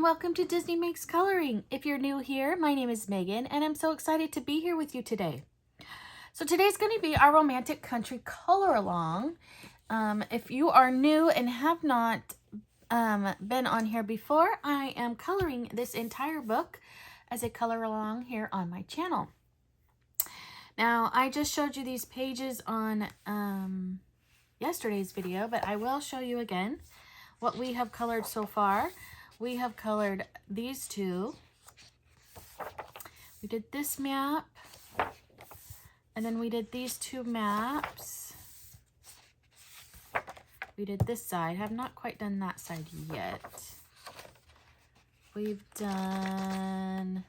and welcome to Disney Makes Coloring. If you're new here, my name is Megan and I'm so excited to be here with you today. So today's going to be our romantic country color along. If you are new and have not been on here before, I am coloring this entire book as a color along here on my channel. Now, I just showed you these pages on yesterday's video, but I will show you again what we have colored so far. We have colored these two. We did this map, and then we did these two maps. We did this side. Have not quite done that side yet. We've done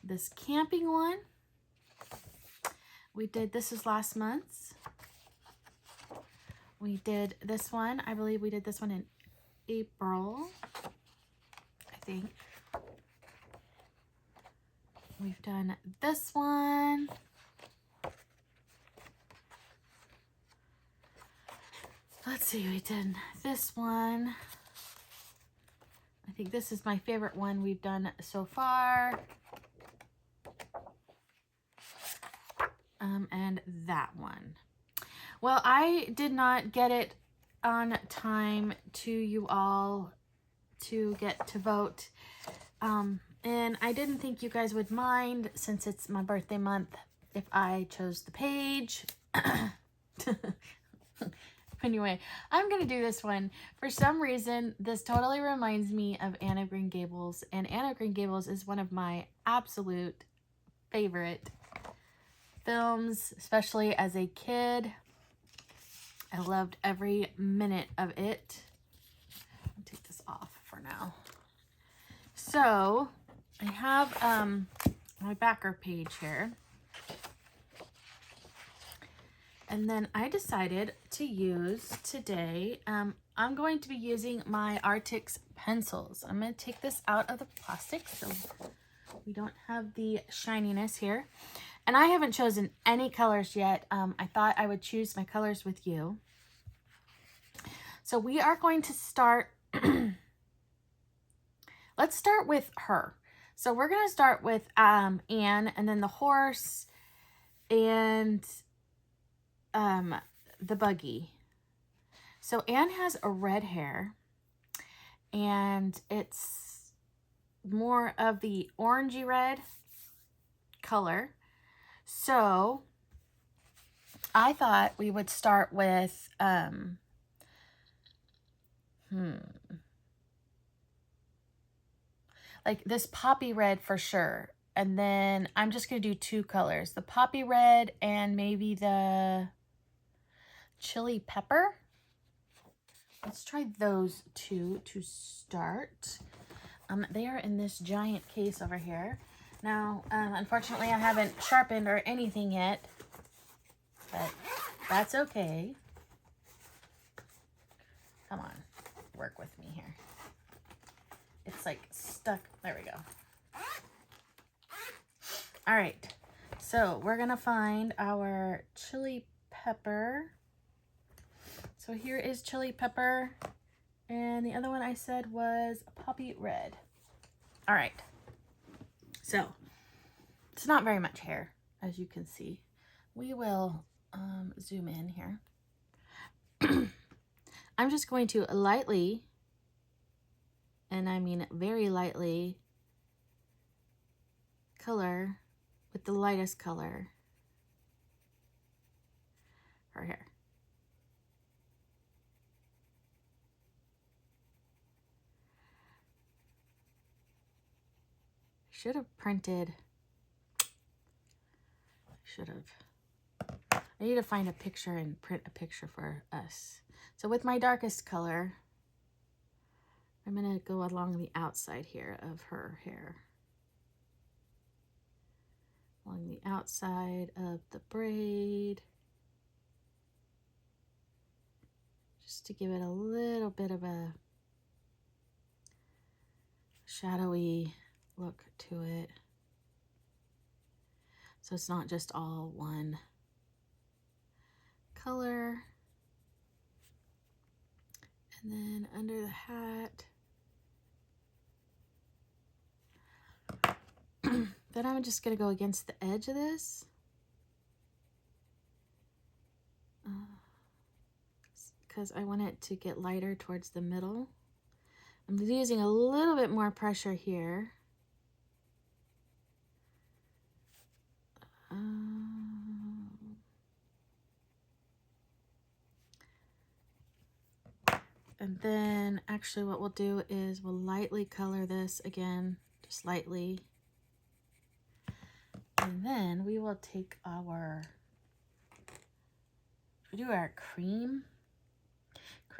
this camping one. We did, this is last month's. We did this one. I believe we did this one in April, I think. We've done this one. Let's see, we did this one. I think this is my favorite one we've done so far. And that one. Well, I did not get it on time to you all to get to vote. And I didn't think you guys would mind, since it's my birthday month, if I chose the page. Anyway, I'm going to do this one. For some reason, this totally reminds me of Anne of Green Gables. And Anne of Green Gables is one of my absolute favorite films, especially as a kid. I loved every minute of it. I'll take this off for now. So I have my backer page here. And then I decided to use today, I'm going to be using my Artix pencils. I'm going to take this out of the plastic so we don't have the shininess here. And I haven't chosen any colors yet. I thought I would choose my colors with you. So we are going to start, let's start with her. So we're going to start with Anne, and then the horse and the buggy. So Anne has a red hair, and it's more of the orangey red color. So I thought we would start with like this poppy red for sure. And then I'm just going to do two colors, the poppy red and maybe the chili pepper. Let's try those two to start. They are in this giant case over here. Now, unfortunately, I haven't sharpened or anything yet, but that's okay. Come on, work with me here. It's like stuck. There we go. All right, so we're gonna find our chili pepper. So here is chili pepper, and the other one I said was poppy red. All right. So, it's not very much hair, as you can see. We will zoom in here. I'm just going to lightly, and I mean very lightly, color with the lightest color her hair. Should have printed. I need to find a picture and print a picture for us. So with my darkest color, I'm going to go along the outside here of her hair. Along the outside of the braid. Just to give it a little bit of a shadowy look to it, so it's not just all one color. And then under the hat. Then I'm just going to go against the edge of this. Because I want it to get lighter towards the middle. I'm using a little bit more pressure here. And then actually what we'll do is we'll lightly color this again, just lightly. And then we will take our, we do our cream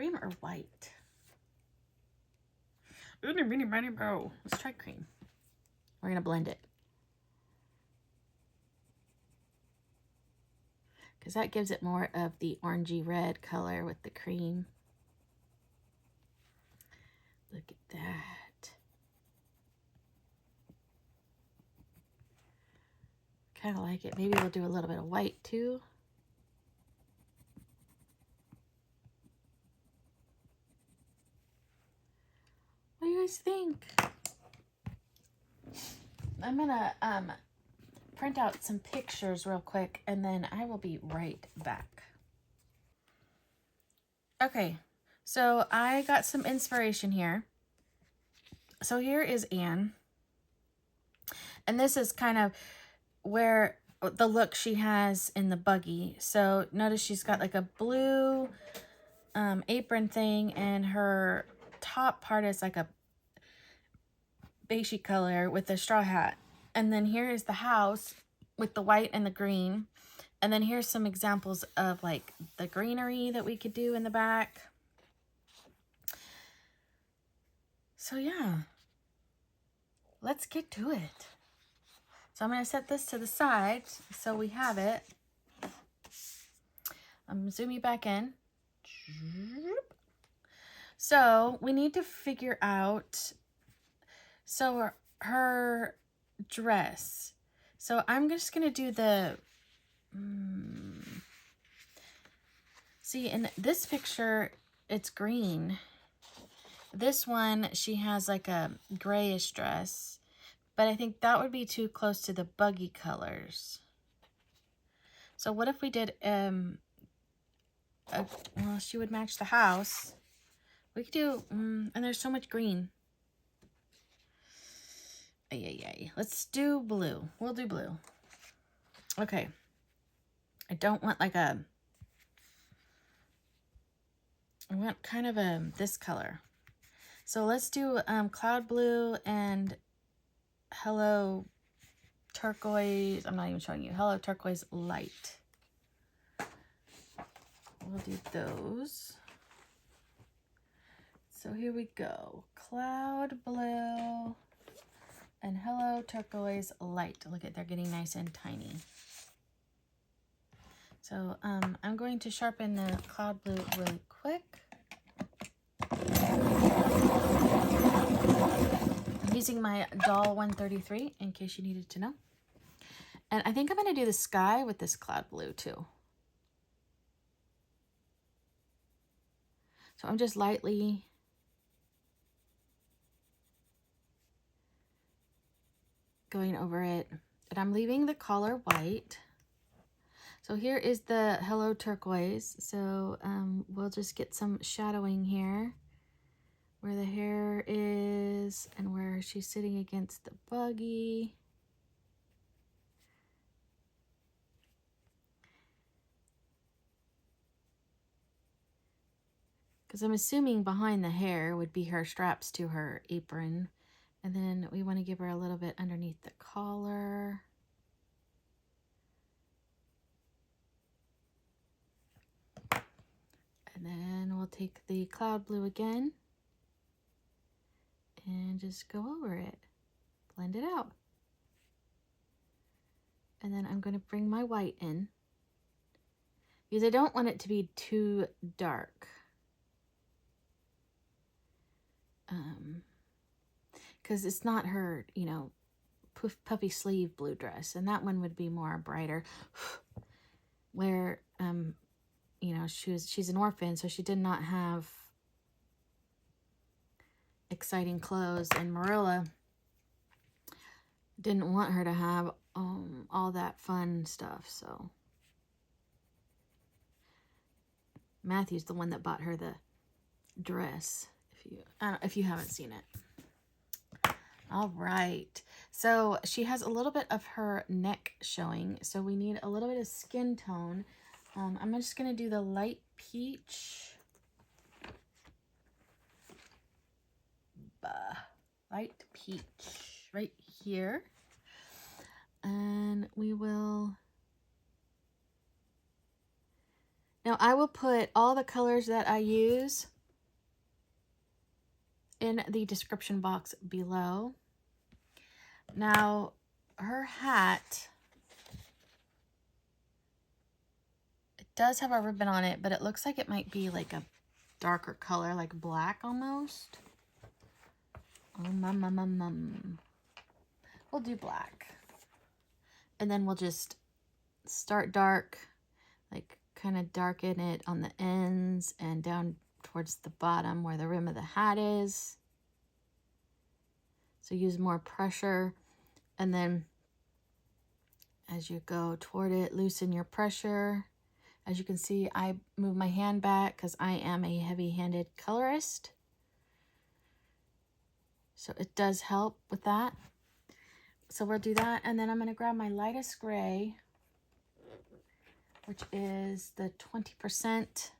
or white? Let's try cream. We're gonna blend it. Because that gives it more of the orangey red color with the cream. Look at that. Kind of like it. Maybe we'll do a little bit of white too. What do you guys think? I'm gonna print out some pictures real quick and then I will be right back. Okay, so I got some inspiration here. So here is Anne. And this is kind of where the look she has in the buggy. So notice she's got like a blue apron thing, and her top part is like a beigey color with a straw hat. And then here is the house with the white and the green. And then here's some examples of like the greenery that we could do in the back. So yeah, let's get to it. So I'm going to set this to the side so we have it. I'm zooming back in. So we need to figure out, so her dress. So I'm just going to do the, see in this picture, it's green. This one, she has like a grayish dress, but I think that would be too close to the buggy colors. So what if we did, well, she would match the house. We could do, and there's so much green. Let's do blue. We'll do blue. Okay. I don't want like a, I want kind of a, this color. So let's do cloud blue and hello turquoise. I'm not even showing you. Hello turquoise light. We'll do those. So here we go. Cloud blue and hello turquoise light. Look at, they're getting nice and tiny. So I'm going to sharpen the cloud blue really quick. I'm using my doll 133 in case you needed to know. And I think I'm going to do the sky with this cloud blue too. So I'm just lightly going over it. And I'm leaving the collar white. So here is the hello turquoise. So we'll just get some shadowing here where the hair is and where she's sitting against the buggy. Because I'm assuming behind the hair would be her straps to her apron. And then we want to give her a little bit underneath the collar. And then we'll take the cloud blue again and just go over it. Blend it out. And then I'm going to bring my white in because I don't want it to be too dark. Because it's not her, you know, puffy sleeve blue dress. And that one would be more brighter. Where, you know, she's an orphan, so she did not have exciting clothes, and Marilla didn't want her to have all that fun stuff, so Matthew's the one that bought her the dress, if you haven't seen it. All right, so she has a little bit of her neck showing, so we need a little bit of skin tone. I'm just going to do the light peach. Light peach right here. And we will... Now, I will put all the colors that I use in the description box below. Now, her hat, it does have a ribbon on it, but it looks like it might be like a darker color, like black almost. We'll do black. And then we'll just start dark, like kind of darken it on the ends and down towards the bottom where the rim of the hat is. So use more pressure, and then as you go toward it, loosen your pressure. As you can see, I move my hand back because I am a heavy-handed colorist. So it does help with that. So we'll do that, and then I'm going to grab my lightest gray, which is the 20%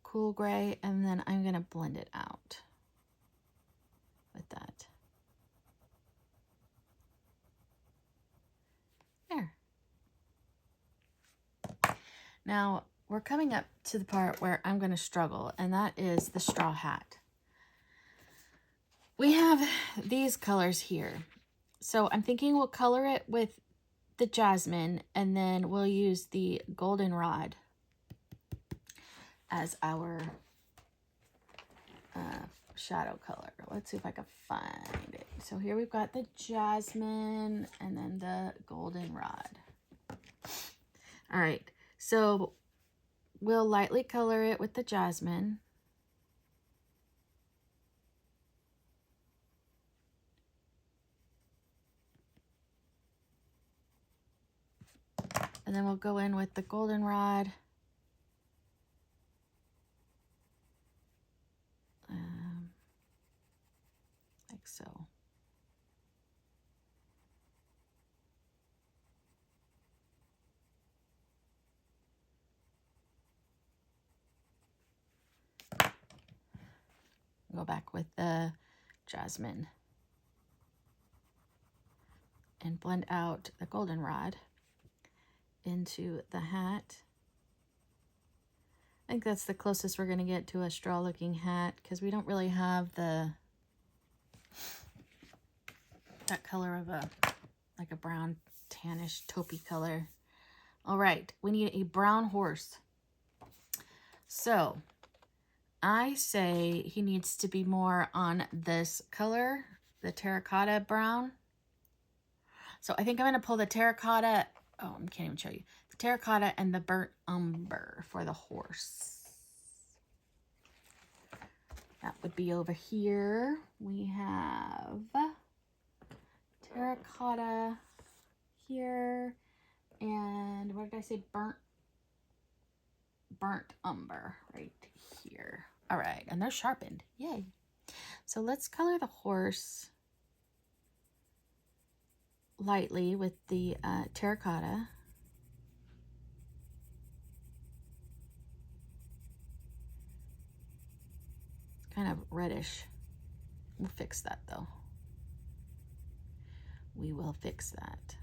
cool gray, and then I'm going to blend it out with that. There. Now, we're coming up to the part where I'm going to struggle, and that is the straw hat. We have these colors here. So I'm thinking we'll color it with the jasmine, and then we'll use the goldenrod as our shadow color. Let's see if I can find it. So here we've got the jasmine and then the goldenrod. All right, so we'll lightly color it with the jasmine. And then we'll go in with the goldenrod. Like so. Go back with the jasmine and blend out the goldenrod into the hat. I think that's the closest we're going to get to a straw looking hat, because we don't really have that color of like a brown tannish taupey color. All right, we need a brown horse. So I say he needs to be more on this color, the terracotta brown. So I think I'm going to pull the terracotta. Oh, I can't even show you. The terracotta and the burnt umber for the horse. That would be over here. We have terracotta here. And what did I say? Burnt umber right here. All right, and they're sharpened. Yay. So let's color the horse lightly with the terracotta. It's kind of reddish. We'll fix that though. We will fix that.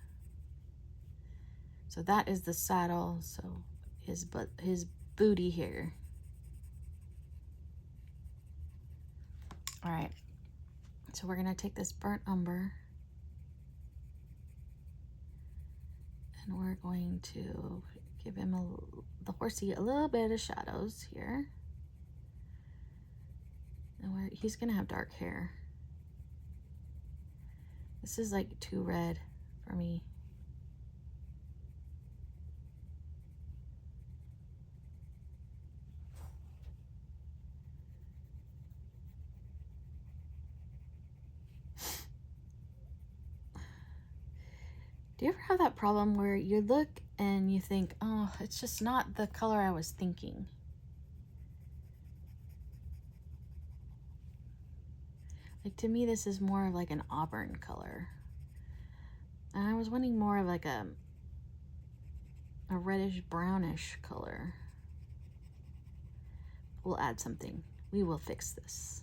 So that is the saddle. So his booty here. All right. So we're gonna take this burnt umber, and we're going to give him the horsey a little bit of shadows here. And he's gonna have dark hair. This is like too red for me. Do you ever have that problem where you look and you think, oh, it's just not the color I was thinking? Like, to me, this is more of like an auburn color. And I was wanting more of like a reddish brownish color. We'll add something. We will fix this.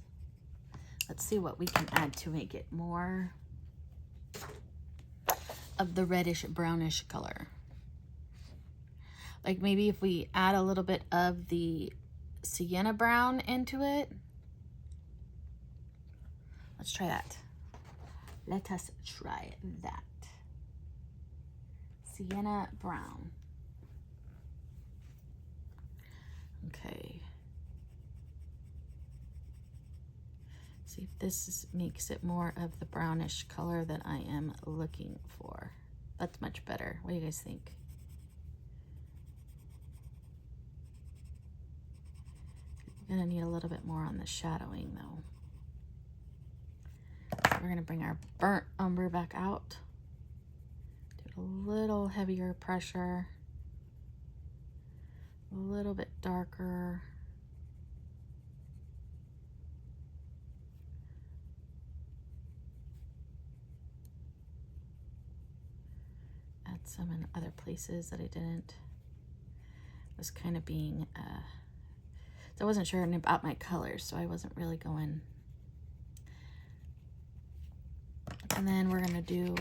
Let's see what we can add to make it more of the reddish brownish color. Like maybe if we add a little bit of the sienna brown into it. Let's try that. Let us try that. Sienna brown. Okay. See if this makes it more of the brownish color that I am looking for. That's much better. What do you guys think? We're gonna need a little bit more on the shadowing though. So we're gonna bring our burnt umber back out. Do a little heavier pressure. A little bit darker. Add some in other places that I didn't. I was kind of being, so I wasn't sure about my colors, so I wasn't really going. And then we're gonna do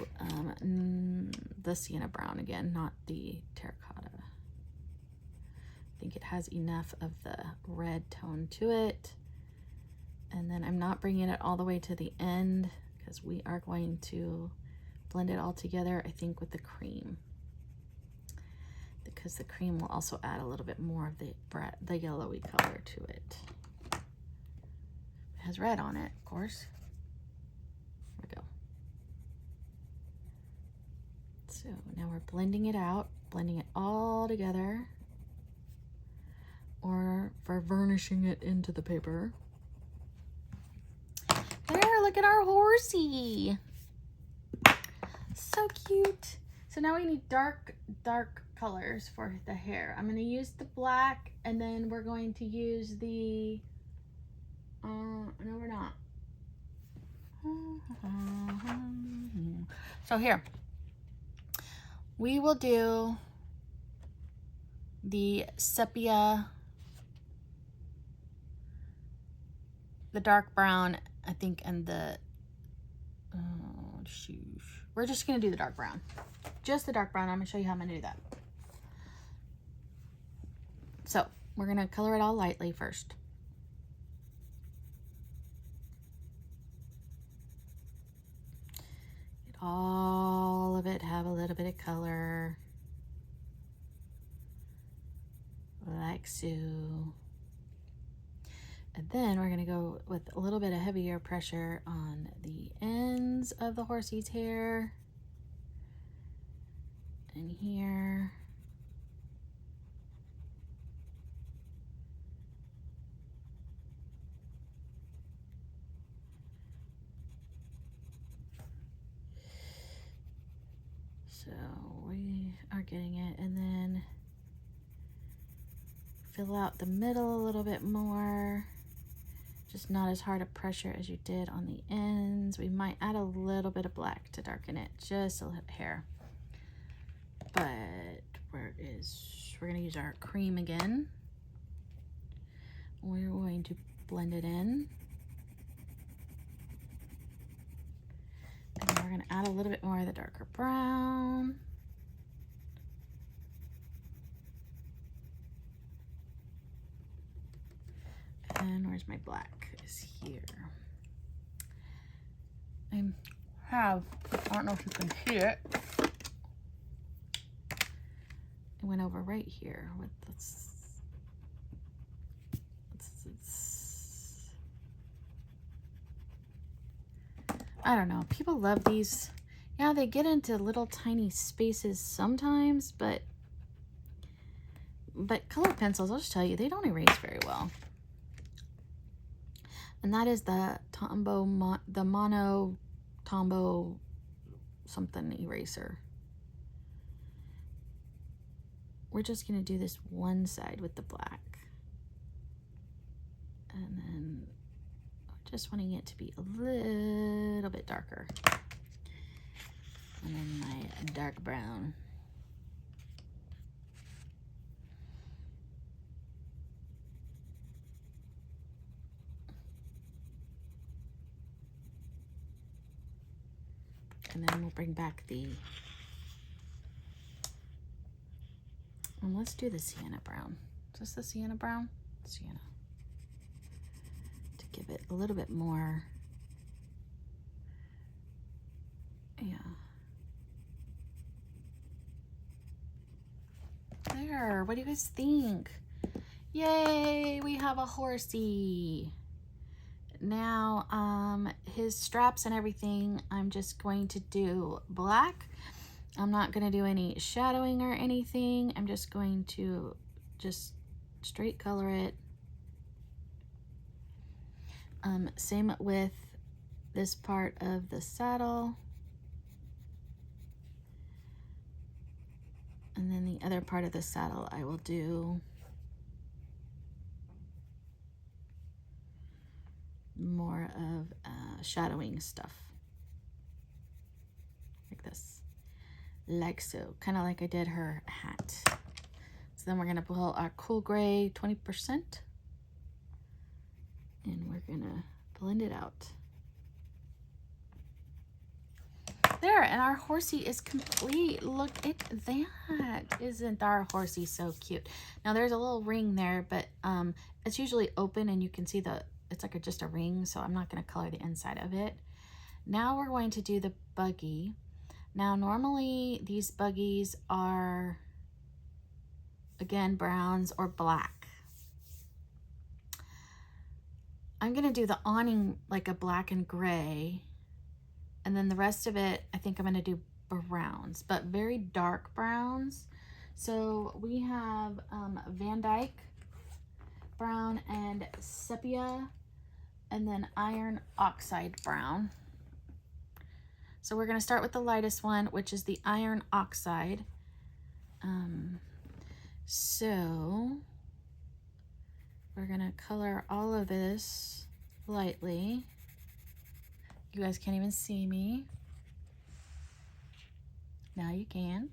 the sienna brown again, not the terracotta. I think it has enough of the red tone to it. And then I'm not bringing it all the way to the end because we are going to blend it all together, I think, with the cream. Because the cream will also add a little bit more of the yellowy color to it. It has red on it, of course. There we go. So now we're blending it out, blending it all together, or for vernishing it into the paper. There, look at our horsey. So cute. So now we need dark colors for the hair. I'm going to use the black, and then we're going to use the, no we're not. So here, we will do the sepia, the dark brown, I think, and the, we're just going to do the dark brown. Just the dark brown. I'm going to show you how I'm going to do that. So we're going to color it all lightly first. Get all of it, have a little bit of color. Like so. And then we're going to go with a little bit of heavier pressure on the ends of the horsey's hair. And here. So we are getting it, and then fill out the middle a little bit more. Just not as hard a pressure as you did on the ends. We might add a little bit of black to darken it, just a hair. But we're gonna use our cream again. We're going to blend it in. And we're gonna add a little bit more of the darker brown. And where's my black? Is here. I don't know if you can see it. It went over right here with this. I don't know. People love these. Yeah, they get into little tiny spaces sometimes, but colored pencils, I'll just tell you, they don't erase very well. And that is the Mono Tombow something eraser. we're just going to do this one side with the black. And then just wanting it to be a little bit darker. And then my dark brown. And then we'll bring back the, and let's do the sienna brown. Is this the sienna brown? Sienna. To give it a little bit more, yeah. There, what do you guys think? Yay, we have a horsey. Now, his straps and everything, I'm just going to do black. I'm not going to do any shadowing or anything. I'm just going to just straight color it. Same with this part of the saddle. And then the other part of the saddle I will do more of shadowing stuff. Like this. Like so. Kind of like I did her hat. So then we're going to pull our cool gray 20%. And we're going to blend it out. There, and our horsey is complete. Look at that. Isn't our horsey so cute? Now there's a little ring there, but it's usually open and you can see it's like just a ring, so I'm not going to color the inside of it. Now we're going to do the buggy. Now normally these buggies are, again, browns or black. I'm going to do the awning like a black and gray. And then the rest of it, I think I'm going to do browns, but very dark browns. So we have Van Dyke brown and sepia, and then iron oxide brown. So we're going to start with the lightest one, which is the iron oxide. So we're going to color all of this lightly. You guys can't even see me. Now you can.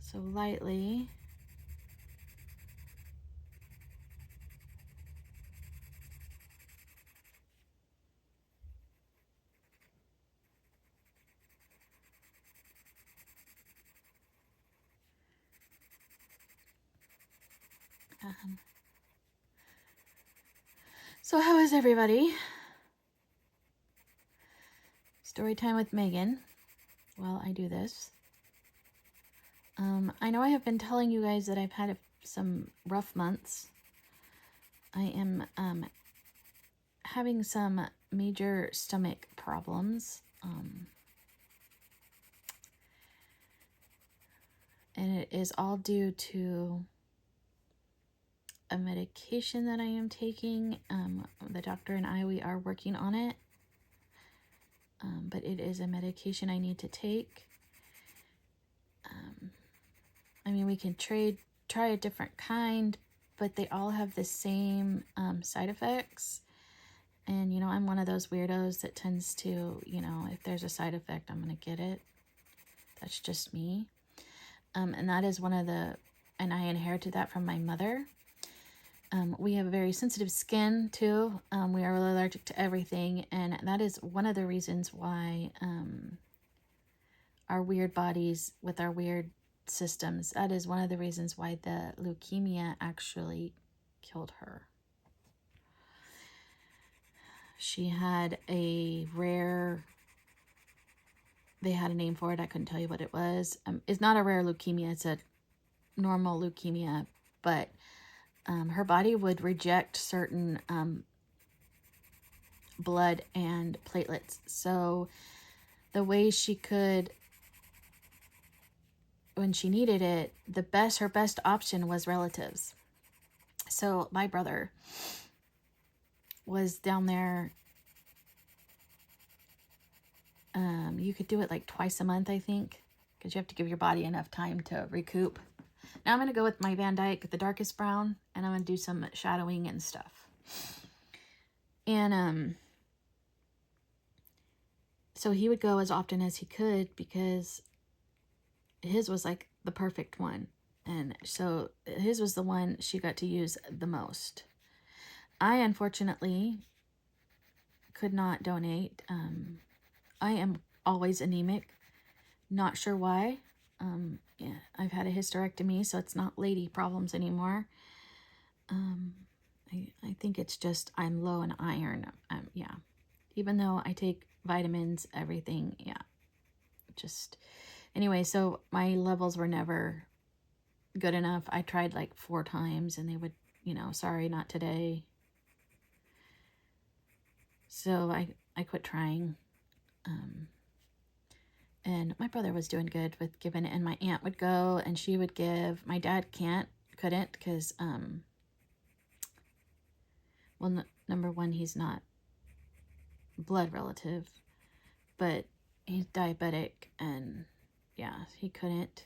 So lightly. So how is everybody? Story time with Megan while I do this. I know I have been telling you guys that I've had some rough months. I am having some major stomach problems. And it is all due to a medication that I am taking. The doctor and we are working on it. But it is a medication I need to take. I mean, we can try a different kind, but they all have the same side effects. And, you know, I'm one of those weirdos that tends to, you know, if there's a side effect, I'm going to get it. That's just me. And that is and I inherited that from my mother. We have a very sensitive skin too. We are really allergic to everything. And that is one of the reasons why our weird bodies with our weird systems, that is one of the reasons why the leukemia actually killed her. She had a rare, they had a name for it. I couldn't tell you what it was. It's not a rare leukemia. It's a normal leukemia, but her body would reject certain blood and platelets. So the way she could, when she needed it, her best option was relatives. So my brother was down there. You could do it like twice a month, I think. because you have to give your body enough time to recoup. Now I'm going to go with my Van Dyke, the darkest brown, and I'm going to do some shadowing and stuff. And so he would go as often as he could because his was like the perfect one. And so his was the one she got to use the most. I unfortunately could not donate. I am always anemic. Not sure why. Yeah, I've had a hysterectomy, so it's not lady problems anymore. I think it's just I'm low in iron. Yeah. Even though I take vitamins, everything, yeah. Just, anyway, so my levels were never good enough. I tried like 4 times and they would, you know, sorry, not today. So I quit trying. And my brother was doing good with giving it, and my aunt would go and she would give. My dad couldn't because, well, number one, he's not blood relative, but he's diabetic, and yeah, he couldn't.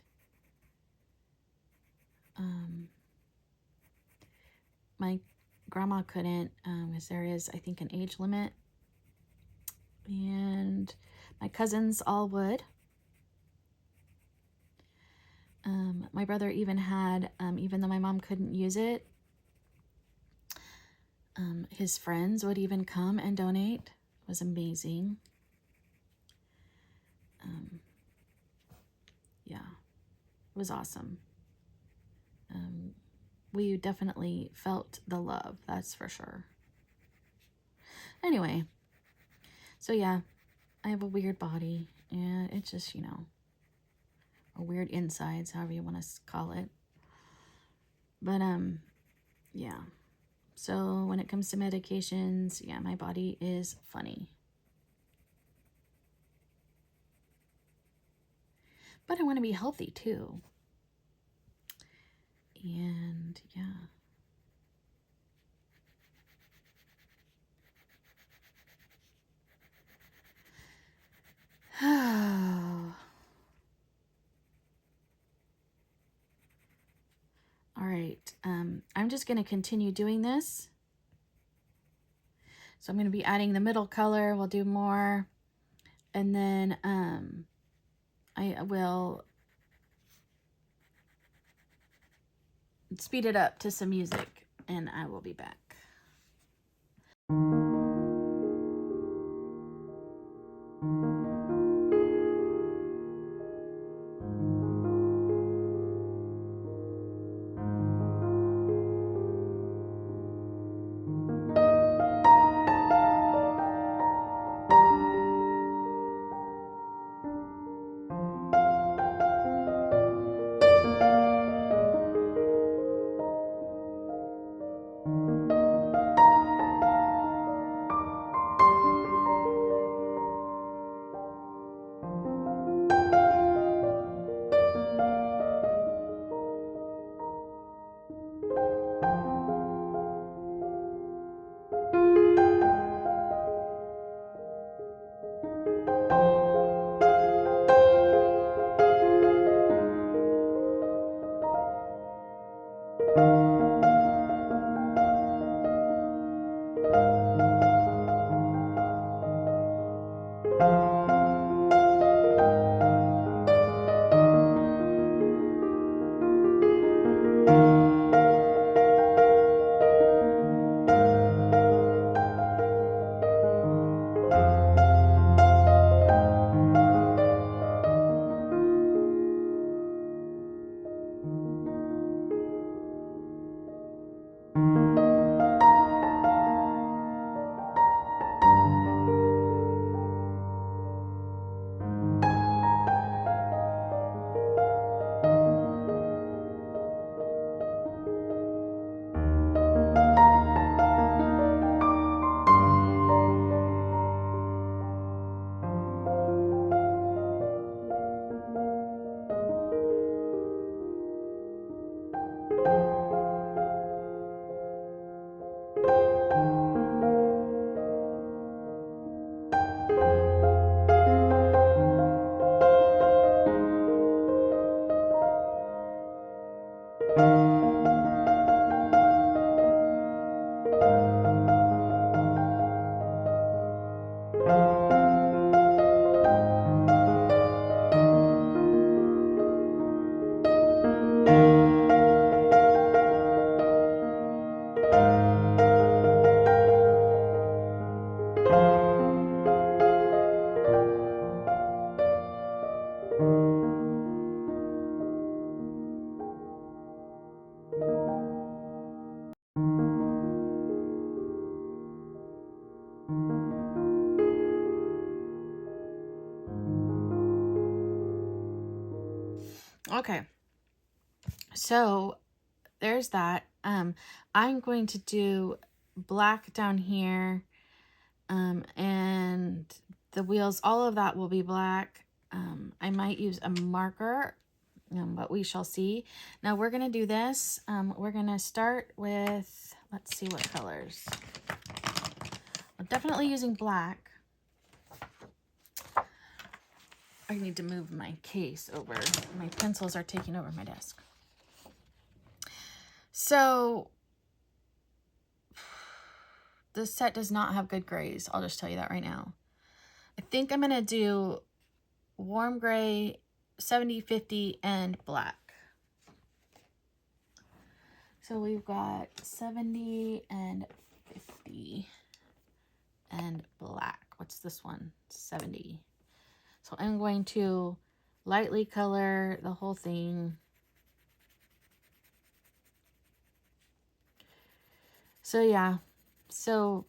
My grandma couldn't, because there is, I think, an age limit, and my cousins all would. My brother even had, even though my mom couldn't use it, his friends would even come and donate. It was amazing. Yeah, it was awesome. We definitely felt the love, that's for sure. Anyway, so yeah, I have a weird body, and it's just, you know, or weird insides, however you want to call it. But, yeah. So when it comes to medications, yeah, my body is funny. But I want to be healthy too. And yeah. All right. I'm just going to continue doing this. So I'm going to be adding the middle color. We'll do more. And then I will speed it up to some music, and I will be back. Okay, so there's that. I'm going to do black down here, and the wheels, all of that will be black. I might use a marker, but we shall see. Now we're going to do this. We're going to start with, let's see what colors. I'm definitely using black. I need to move my case over. My pencils are taking over my desk. So this set does not have good grays. I'll just tell you that right now. I think I'm going to do warm gray, 70, 50, and black. So we've got 70 and 50 and black. What's this one? 70. So I'm going to lightly color the whole thing. So yeah, so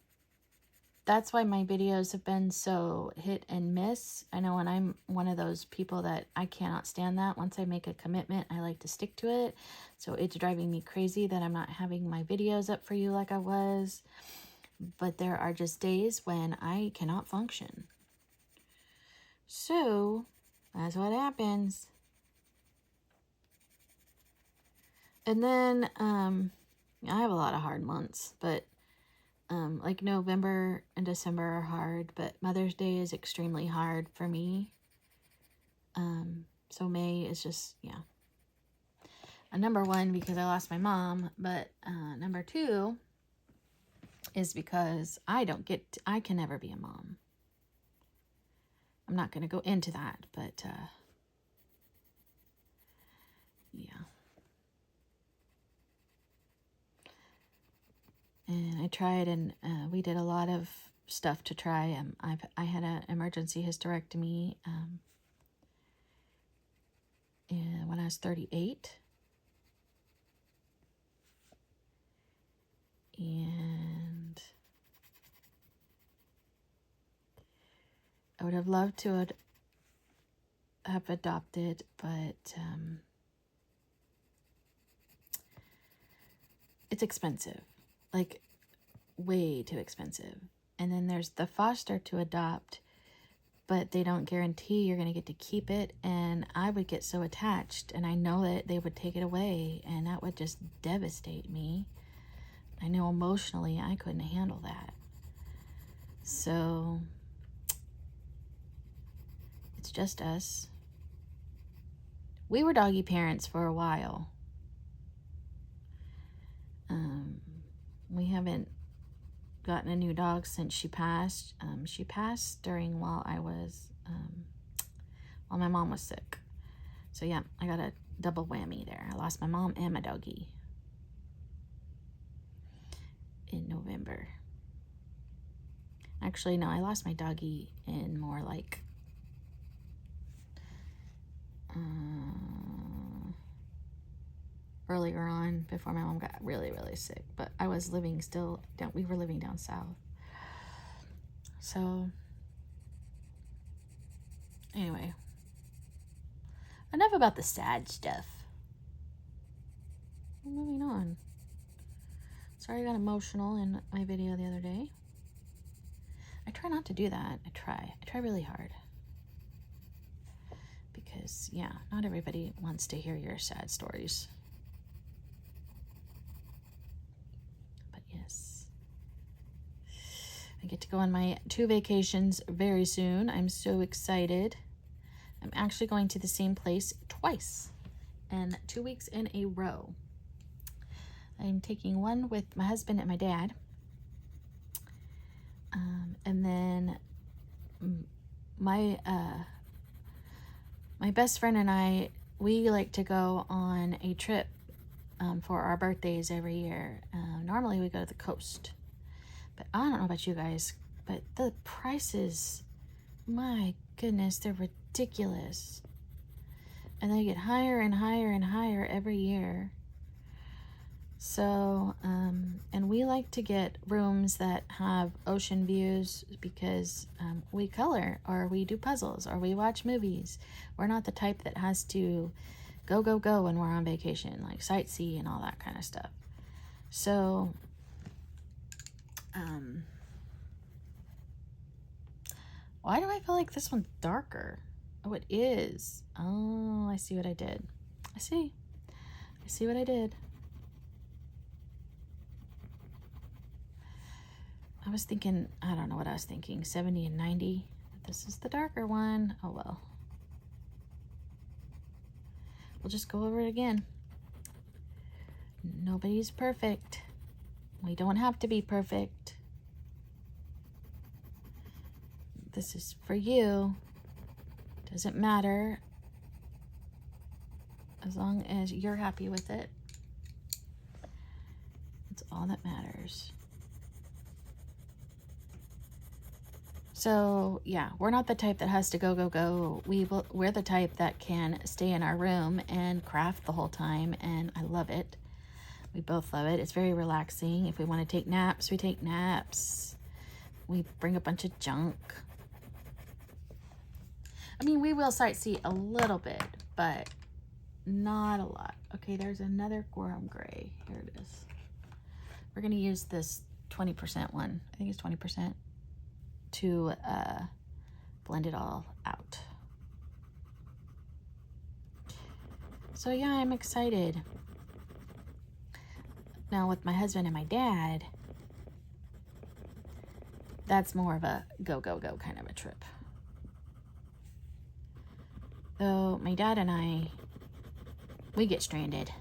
that's why my videos have been so hit and miss. I know, and I'm one of those people that I cannot stand that. Once I make a commitment, I like to stick to it. So it's driving me crazy that I'm not having my videos up for you like I was. But there are just days when I cannot function. So that's what happens. And then I have a lot of hard months, but like November and December are hard, but Mother's Day is extremely hard for me. So May is just, yeah. Number one, because I lost my mom, but number two is because I can never be a mom. I'm not going to go into that, but yeah. And I tried, and we did a lot of stuff to try. I had an emergency hysterectomy when I was 38. And I would have loved to have adopted, but it's expensive. Like, way too expensive. And then there's the foster to adopt, but they don't guarantee you're going to get to keep it. And I would get so attached, and I know that they would take it away, and that would just devastate me. I know emotionally I couldn't handle that. So it's just us. We were doggy parents for a while. We haven't gotten a new dog since she passed. She passed while my mom was sick. So yeah, I got a double whammy there. I lost my mom and my doggy in November. Actually, no, I lost my doggy in more like earlier on, before my mom got really, really sick. But I was living we were living down south. So anyway, enough about the sad stuff. Moving on. Sorry I got emotional in my video the other day. I try not to do that. I try really hard. Because, yeah, not everybody wants to hear your sad stories. But yes. I get to go on my 2 vacations very soon. I'm so excited. I'm actually going to the same place twice, and 2 weeks in a row. I'm taking one with my husband and my dad. And then my best friend and I, we like to go on a trip for our birthdays every year. Normally we go to the coast. But I don't know about you guys, but the prices, my goodness, they're ridiculous. And they get higher and higher and higher every year. So, and we like to get rooms that have ocean views because we color, or we do puzzles, or we watch movies. We're not the type that has to go, go, go when we're on vacation, like sightsee and all that kind of stuff. So, why do I feel like this one's darker? Oh, it is. Oh, I see what I did. I see what I did. I was thinking, I don't know what I was thinking, 70 and 90. This is the darker one. Oh, well. We'll just go over it again. Nobody's perfect. We don't have to be perfect. This is for you. Doesn't matter. As long as you're happy with it. That's all that matters. So yeah, we're not the type that has to go, go, go. We're the type that can stay in our room and craft the whole time, and I love it. We both love it. It's very relaxing. If we want to take naps, we take naps. We bring a bunch of junk. I mean, we will sightsee a little bit, but not a lot. Okay, there's another Gorham Gray. Here it is. We're going to use this 20% one. I think it's 20%. To blend it all out. So yeah, I'm excited. Now with my husband and my dad, that's more of a go, go, go kind of a trip. Though my dad and I, we get stranded,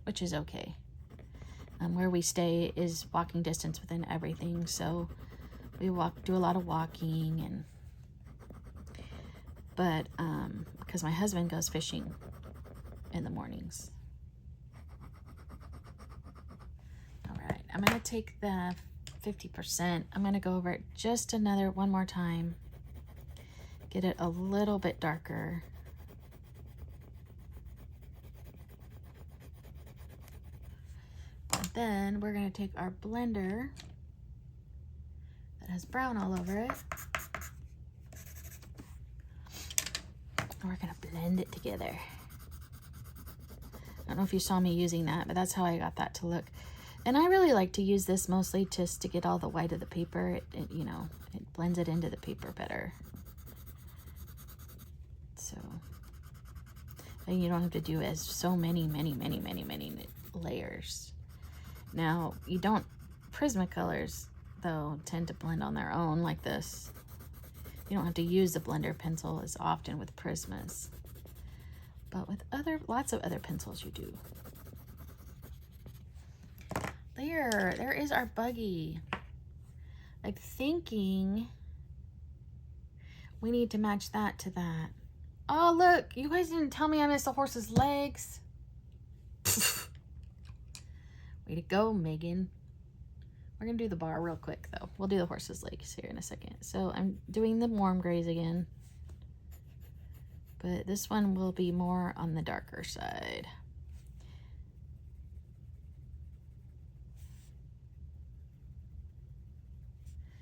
which is okay. Where we stay is walking distance within everything, so we do a lot of walking, but because my husband goes fishing in the mornings. All right, I'm gonna take the 50%. I'm gonna go over it just one more time. Get it a little bit darker. And then we're gonna take our blender that has brown all over it. And we're gonna blend it together. I don't know if you saw me using that, but that's how I got that to look. And I really like to use this mostly just to get all the white of the paper. You know, it blends it into the paper better. So, and you don't have to do as so many layers. Now, you don't, Prismacolors though tend to blend on their own like this. You don't have to use the blender pencil as often with Prismas, but with lots of other pencils you do. There is our buggy. I'm thinking we need to match that to that. Oh look, you guys didn't tell me I missed the horse's legs. Way to go, Megan. We're gonna do the bar real quick though. We'll do the horse's legs here in a second. So I'm doing the warm grays again, but this one will be more on the darker side.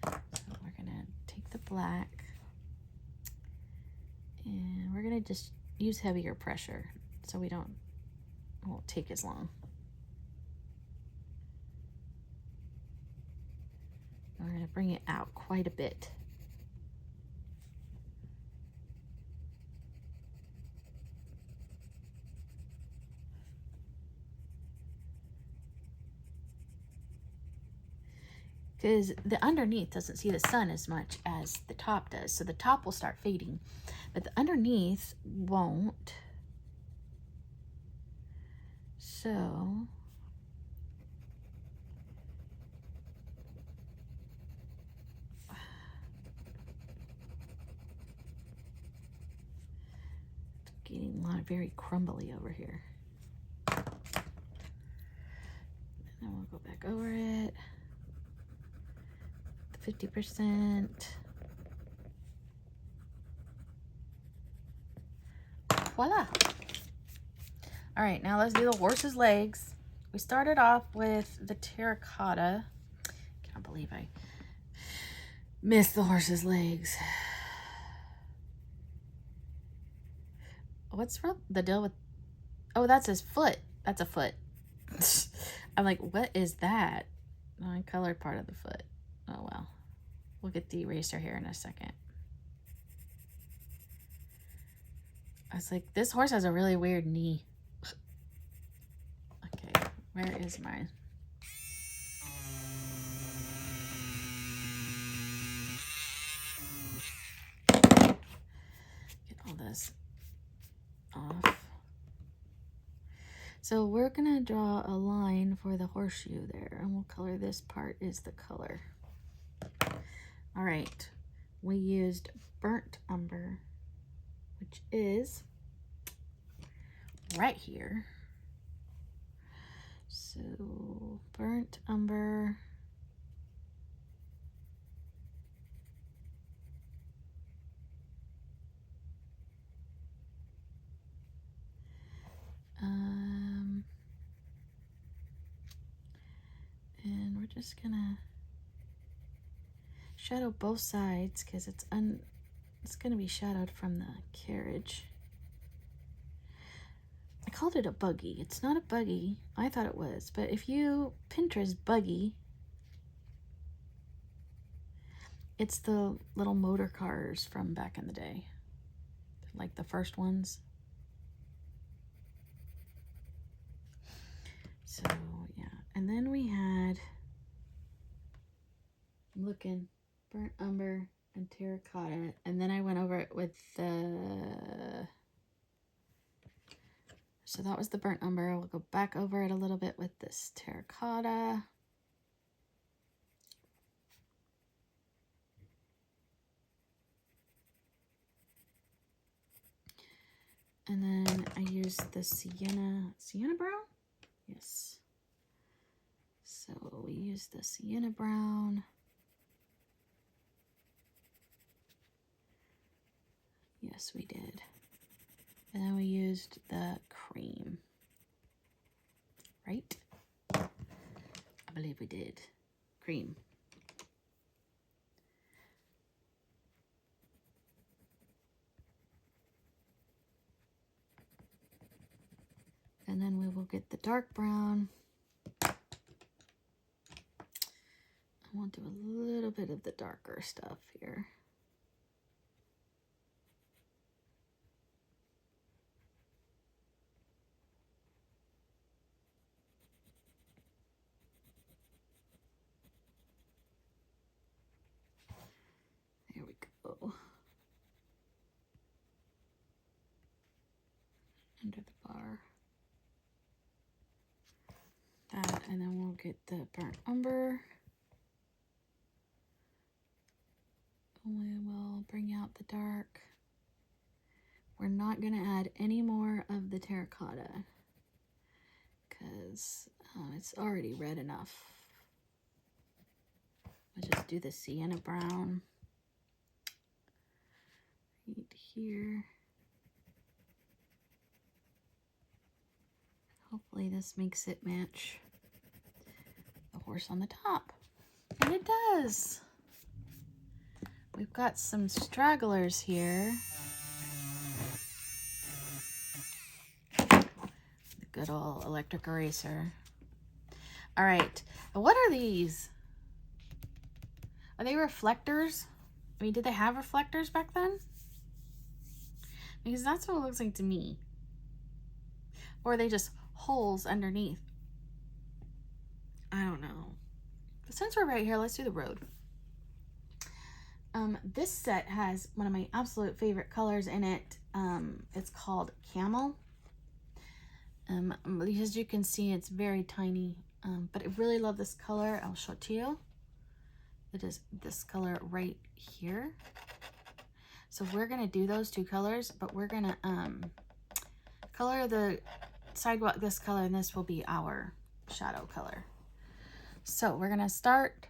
So we're gonna take the black and we're gonna just use heavier pressure so it won't take as long. We're going to bring it out quite a bit. Because the underneath doesn't see the sun as much as the top does. So the top will start fading, but the underneath won't. So getting a lot of very crumbly over here. And then we'll go back over it. 50%. Voila. All right, now let's do the horse's legs. We started off with the terracotta. Can't believe I missed the horse's legs. What's the deal with Oh, that's his foot. That's a foot. I'm like, what is that? Oh, I colored part of the foot. Oh, well. We'll get the eraser here in a second. I was like, this horse has a really weird knee. Okay, where is mine? Get all this off. So we're gonna draw a line for the horseshoe there, and we'll color this part is the color. All right, we used burnt umber, which is right here. So burnt umber. And we're just gonna shadow both sides because it's gonna be shadowed from the carriage. I called it a buggy. It's not a buggy. I thought it was, but if you Pinterest buggy, it's the little motor cars from back in the day, like the first ones. So yeah, and then we had, I'm looking, burnt umber and terracotta, and then I went over it with the, so that was the burnt umber. We'll go back over it a little bit with this terracotta. And then I used the sienna brown? Yes. So we used the sienna brown. Yes, we did. And then we used the cream. Right? I believe we did. Cream. And then we will get the dark brown. I want to do a little bit of the darker stuff here. There we go. Under the bar. That, and then we'll get the burnt umber. We will bring out the dark. We're not going to add any more of the terracotta because it's already red enough. We'll just do the sienna brown right here. Hopefully this makes it match the horse on the top. And it does. We've got some stragglers here. The good old electric eraser. All right, what are these? Are they reflectors? I mean, did they have reflectors back then? Because that's what it looks like to me. Or are they just holes underneath? I don't know. But since we're right here, let's do the road. This set has one of my absolute favorite colors in it. It's called Camel. As you can see, it's very tiny, but I really love this color. I'll show it to you. It is this color right here. So we're gonna do those two colors, but we're gonna color the sidewalk this color, and this will be our shadow color. So we're gonna start.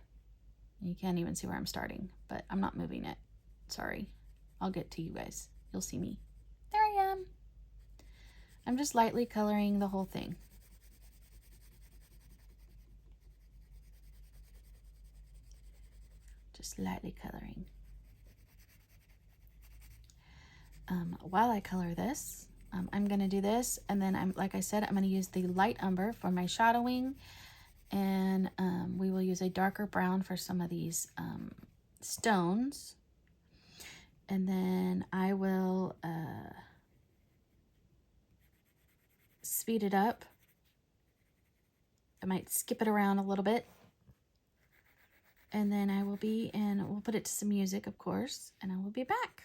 You can't even see where I'm starting, but I'm not moving it. Sorry. I'll get to you guys. You'll see me. There I am. I'm just lightly coloring the whole thing. Just lightly coloring. While I color this, I'm going to do this, and then like I said, I'm going to use the light umber for my shadowing, and we will use a darker brown for some of these stones. And then I will speed it up. I might skip it around a little bit. And then we'll put it to some music, of course, and I will be back.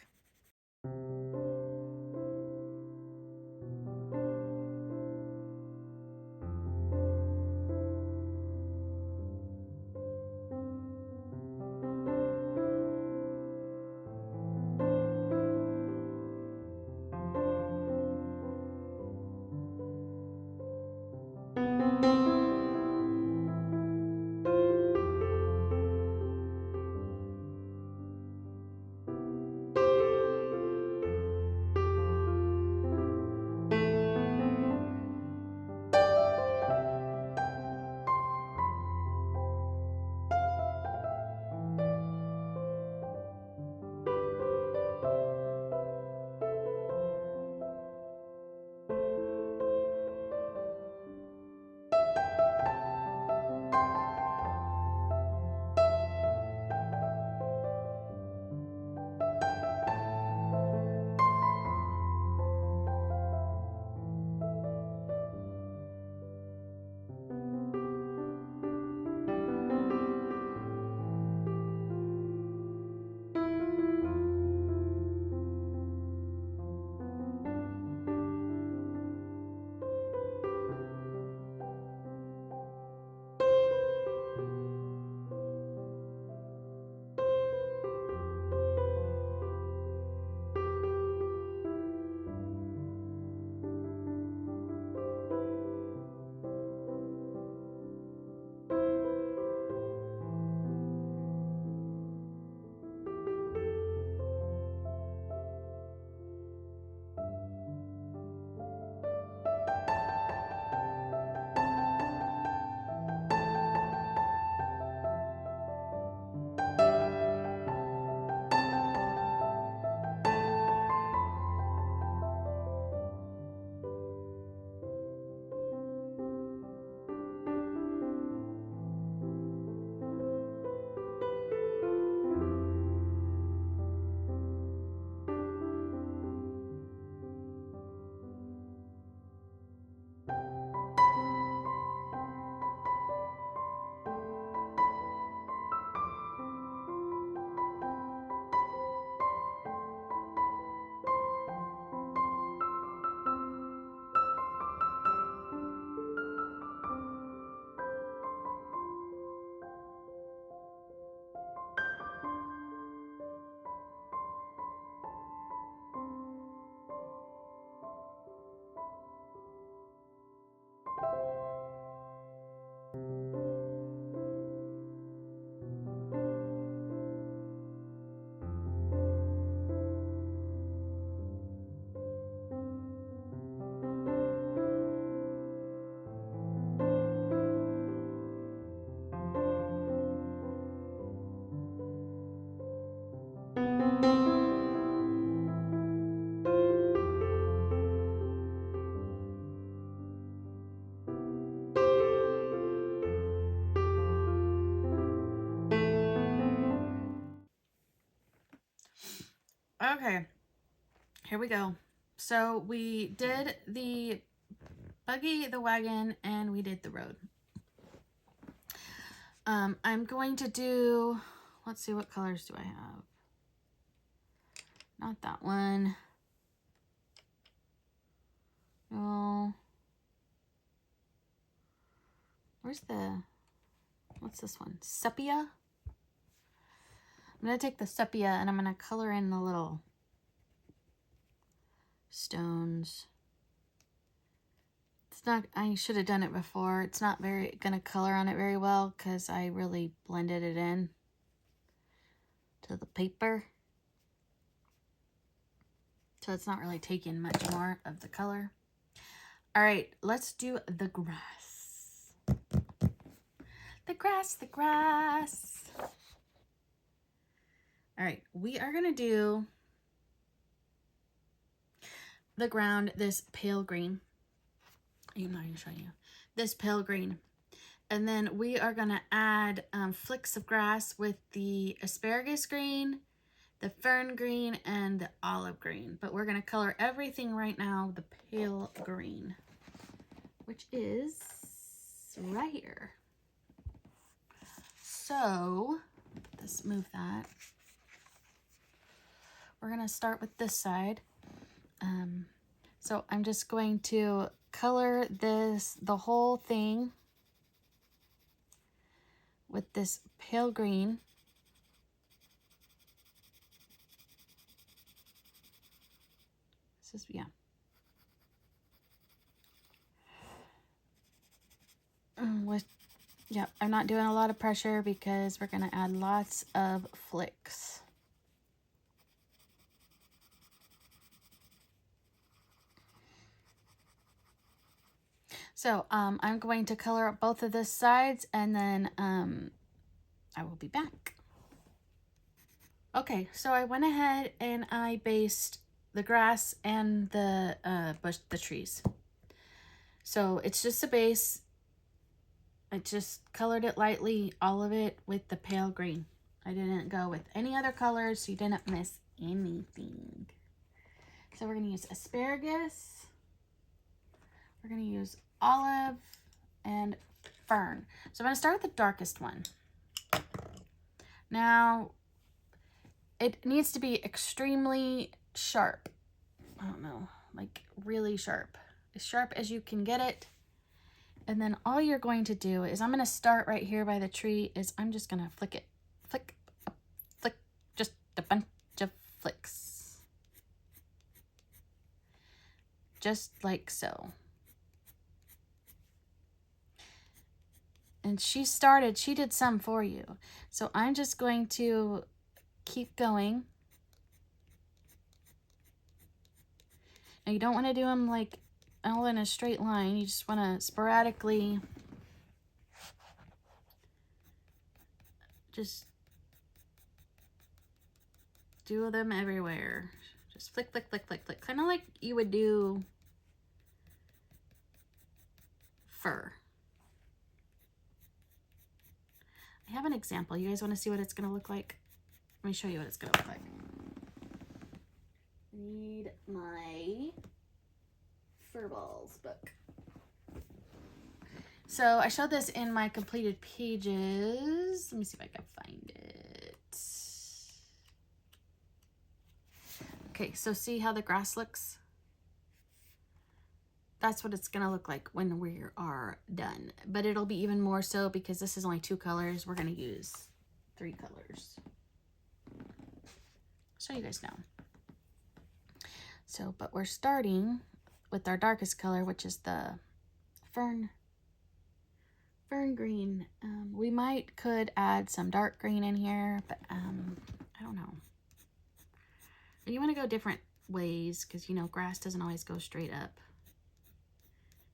Okay, here we go. So we did the buggy, the wagon, and we did the road. I'm going to do, let's see, what colors do I have? Not that one. No. Where's what's this one? Sepia? I'm going to take the sepia and I'm going to color in the little stones. It's not, I should have done it before. It's not going to color on it very well because I really blended it in to the paper. So it's not really taking much more of the color. All right, let's do the grass. The grass, the grass. All right, we are going to do, the ground this pale green. I'm not even showing you. This pale green. And then we are going to add flicks of grass with the asparagus green, the fern green, and the olive green. But we're going to color everything right now the pale green, which is right here. So let's move that. We're going to start with this side. So I'm just going to color the whole thing with this pale green. This is, yeah. Yeah, I'm not doing a lot of pressure because we're going to add lots of flicks. So I'm going to color up both of the sides, and then I will be back. Okay, so I went ahead and I based the grass and the trees. So it's just a base. I just colored it lightly, all of it with the pale green. I didn't go with any other colors, so you didn't miss anything. So we're going to use asparagus. We're going to use olive and fern. So I'm going to start with the darkest one. Now, it needs to be extremely sharp. I don't know, like really sharp. As sharp as you can get it. And then all you're going to do is, I'm going to start right here by the tree, is I'm just going to flick it. Flick, flick, just a bunch of flicks. Just like so. And she did some for you. So I'm just going to keep going. Now you don't want to do them like all in a straight line. You just want to sporadically just do them everywhere. Just flick, flick, flick, flick, flick. Kind of like you would do fur. I have an example. You guys want to see what it's going to look like? Let me show you what it's going to look like. I need my fur balls book. So I showed this in my completed pages. Let me see if I can find it. Okay, so see how the grass looks? That's what it's gonna look like when we are done. But it'll be even more so because this is only 2 colors. We're gonna use 3 colors. So you guys know. So, but we're starting with our darkest color, which is the fern green. We could add some dark green in here, but I don't know. You want to go different ways because, you know, grass doesn't always go straight up.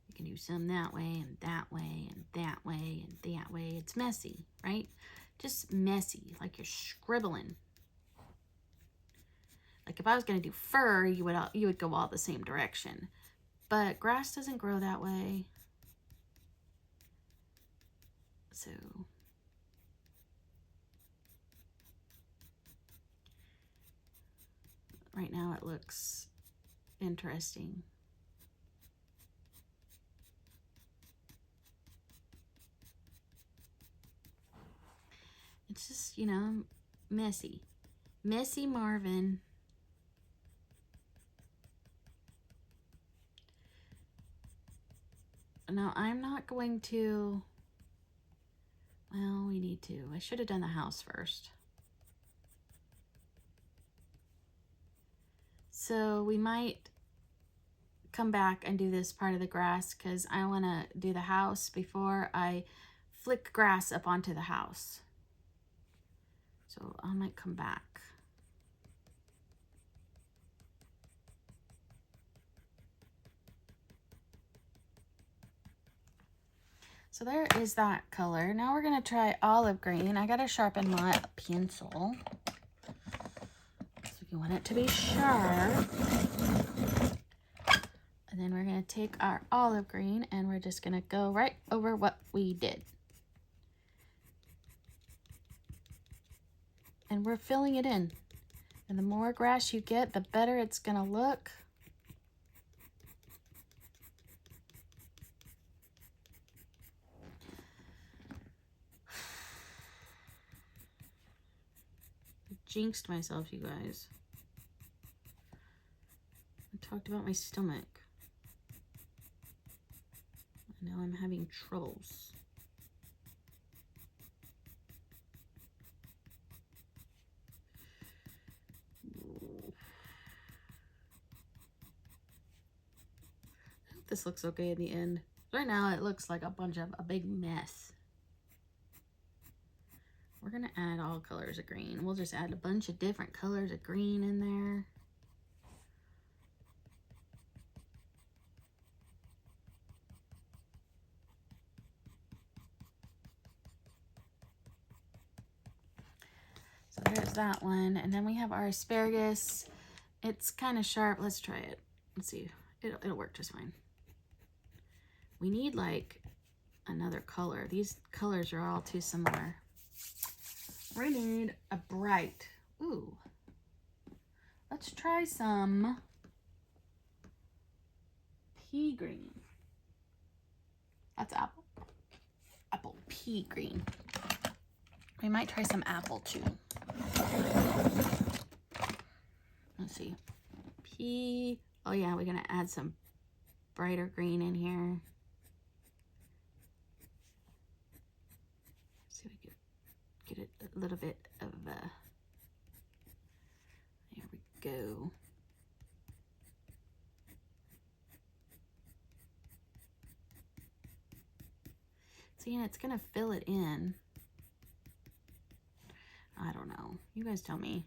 You can do some that way and that way and that way and that way. It's messy, right? Just messy, like you're scribbling. Like if I was going to do fur, you would go all the same direction. But grass doesn't grow that way. So right now it looks interesting. It's just, you know, messy. Messy Marvin. Now, I'm not going to, well, we need to. I should have done the house first. So we might come back and do this part of the grass because I want to do the house before I flick grass up onto the house. So I might come back. So there is that color. Now we're going to try olive green. I got to sharpen my pencil. So you want it to be sharp. then we're going to take our olive green and we're just going to go right over what we did. And we're filling it in. And the more grass you get, the better it's going to look. I jinxed myself, you guys. I talked about my stomach. Now I'm having troubles. I hope this looks okay in the end. Right now it looks like a big mess. We're gonna add all colors of green. We'll just add a bunch of different colors of green in there. So there's that one. And then we have our asparagus. It's kind of sharp. Let's try it. Let's see. It'll work just fine. We need like another color. These colors are all too similar. We need a bright. Ooh. Let's try some pea green. That's apple. Apple pea green. We might try some apple too. Let's see. Pea. Oh yeah, we're gonna add some brighter green in here. See if we can get it a little bit of there we go. See, and it's gonna fill it in. I don't know. You guys tell me.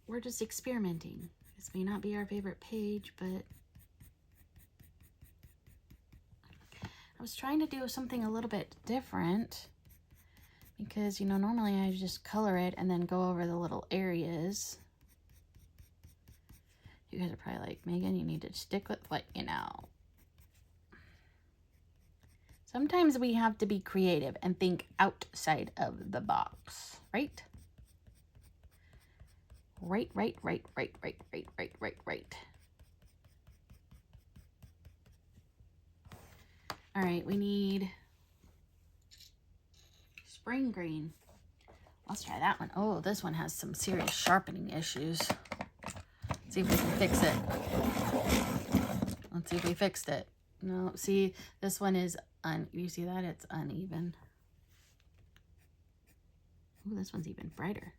We're just experimenting. This may not be our favorite page, but I was trying to do something a little bit different because, you know, normally I just color it and then go over the little areas. You guys are probably like, Megan, you need to stick with what you know. Sometimes we have to be creative and think outside of the box, right? Right. All right, we need spring green. Let's try that one. Oh, this one has some serious sharpening issues. Let's see if we can fix it. Let's see if we fixed it. No, see, this one is, you see that? It's uneven. Ooh, this one's even brighter.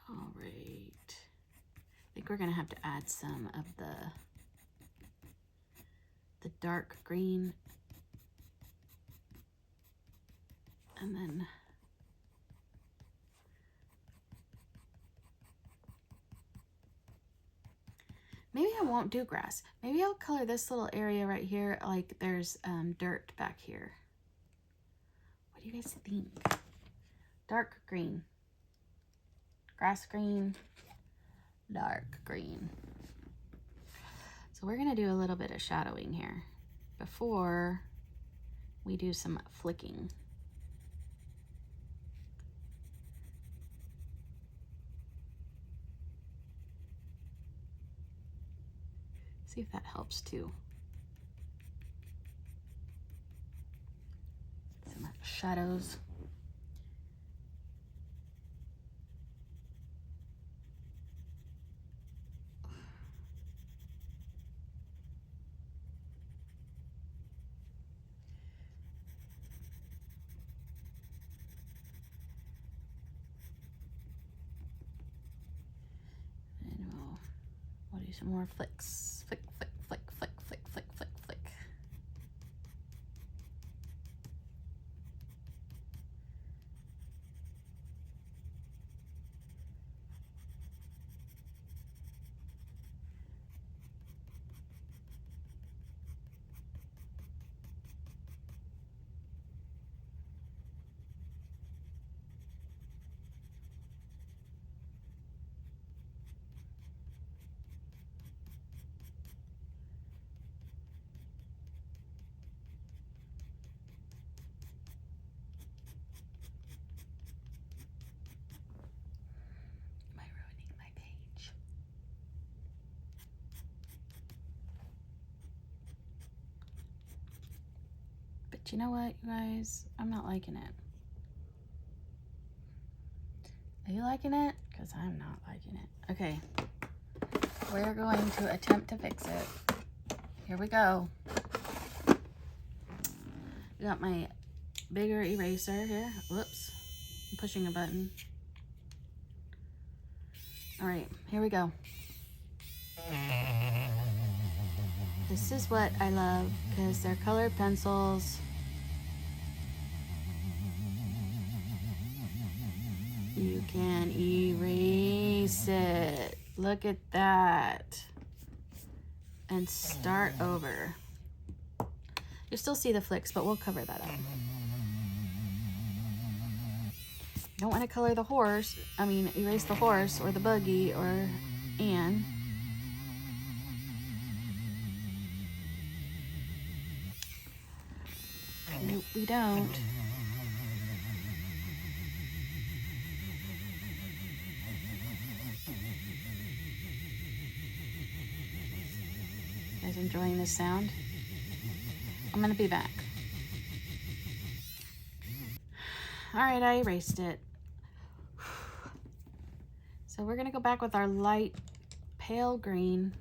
All right. I think we're gonna have to add some of the dark green. And then maybe I won't do grass. Maybe I'll color this little area right here like there's dirt back here. What do you guys think? Dark green. Grass green. Dark green. So we're gonna do a little bit of shadowing here before we do some flicking. See if that helps too. Some shadows. And we'll do some more flicks. Flick, flick, flick, flick, flick, flick, flick, flick. But you know what, you guys? I'm not liking it. Are you liking it? Because I'm not liking it. Okay. We're going to attempt to fix it. Here we go. Got my bigger eraser here. Whoops. I'm pushing a button. All right, here we go. This is what I love because they're colored pencils. You can erase it. Look at that. And start over. You'll still see the flicks, but we'll cover that up. You don't want to color the horse. Erase the horse or the buggy or Anne. Nope, we don't. You guys enjoying this sound? I'm gonna be back. All right, I erased it. So we're gonna go back with our light pale green.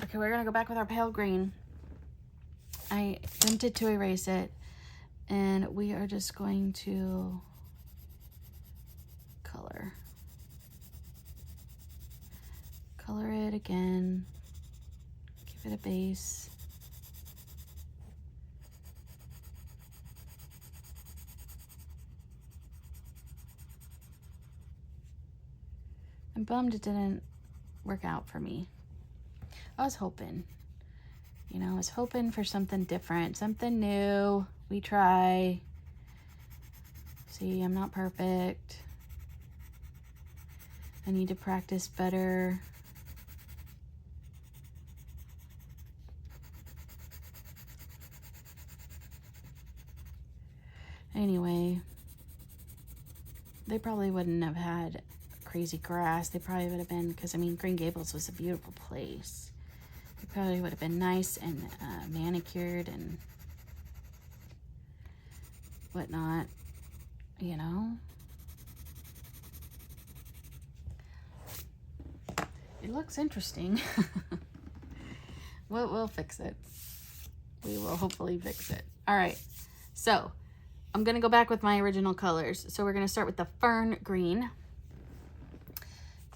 Okay, we're gonna go back with our pale green. I attempted to erase it, and we are just going to color. Color it again. Give it a base. I'm bummed it didn't work out for me. I was hoping, I was hoping for something different, something new. We try. See, I'm not perfect. I need to practice better. Anyway, they probably wouldn't have had crazy grass. They probably would have been, because Green Gables was a beautiful place. It probably would have been nice and manicured and whatnot, It looks interesting. We'll fix it. We will hopefully fix it. All right, so I'm gonna go back with my original colors. So we're gonna start with the fern green.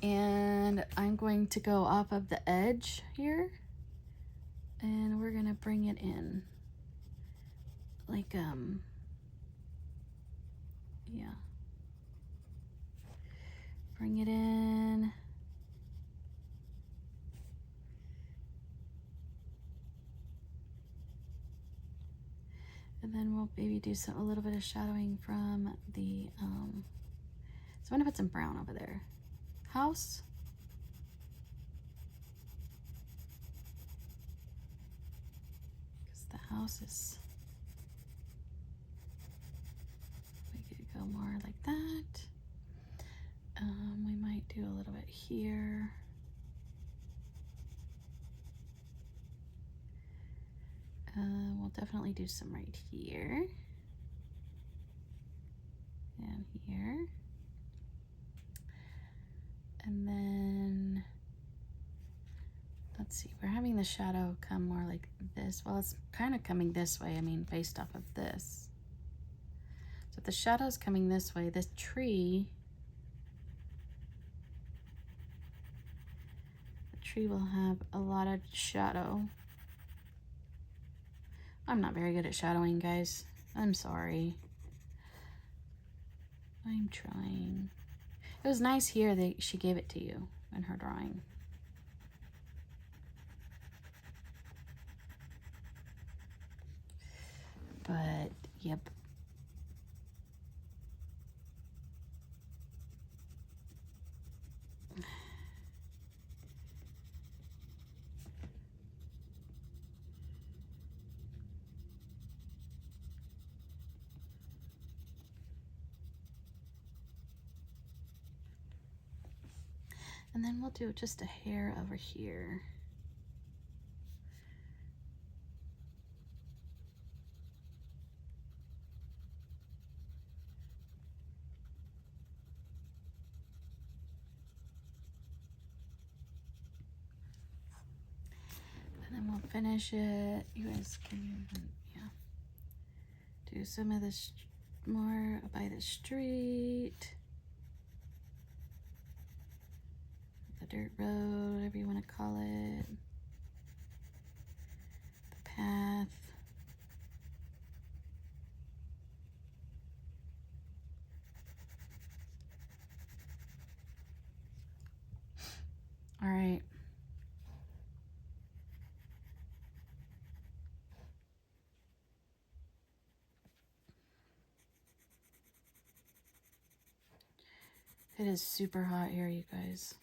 And I'm going to go off of the edge here. And we're gonna bring it in. Like, yeah. Bring it in. And then we'll maybe do a little bit of shadowing from the, so I'm gonna put some brown over there. House. Because the house is, we could go more like that. We might do a little bit here. We'll definitely do some right here. And here. And then, let's see, we're having the shadow come more like this. Well, it's kind of coming this way, based off of this. So if the shadow's coming this way, this tree, the tree will have a lot of shadow. I'm not very good at shadowing, guys. I'm sorry. I'm trying. It was nice here that she gave it to you in her drawing. But, yep. And then we'll do just a hair over here. I'll finish it. You guys can, yeah. Do some of this more by the street. The dirt road, whatever you want to call it. The path. All right. It is super hot here, you guys.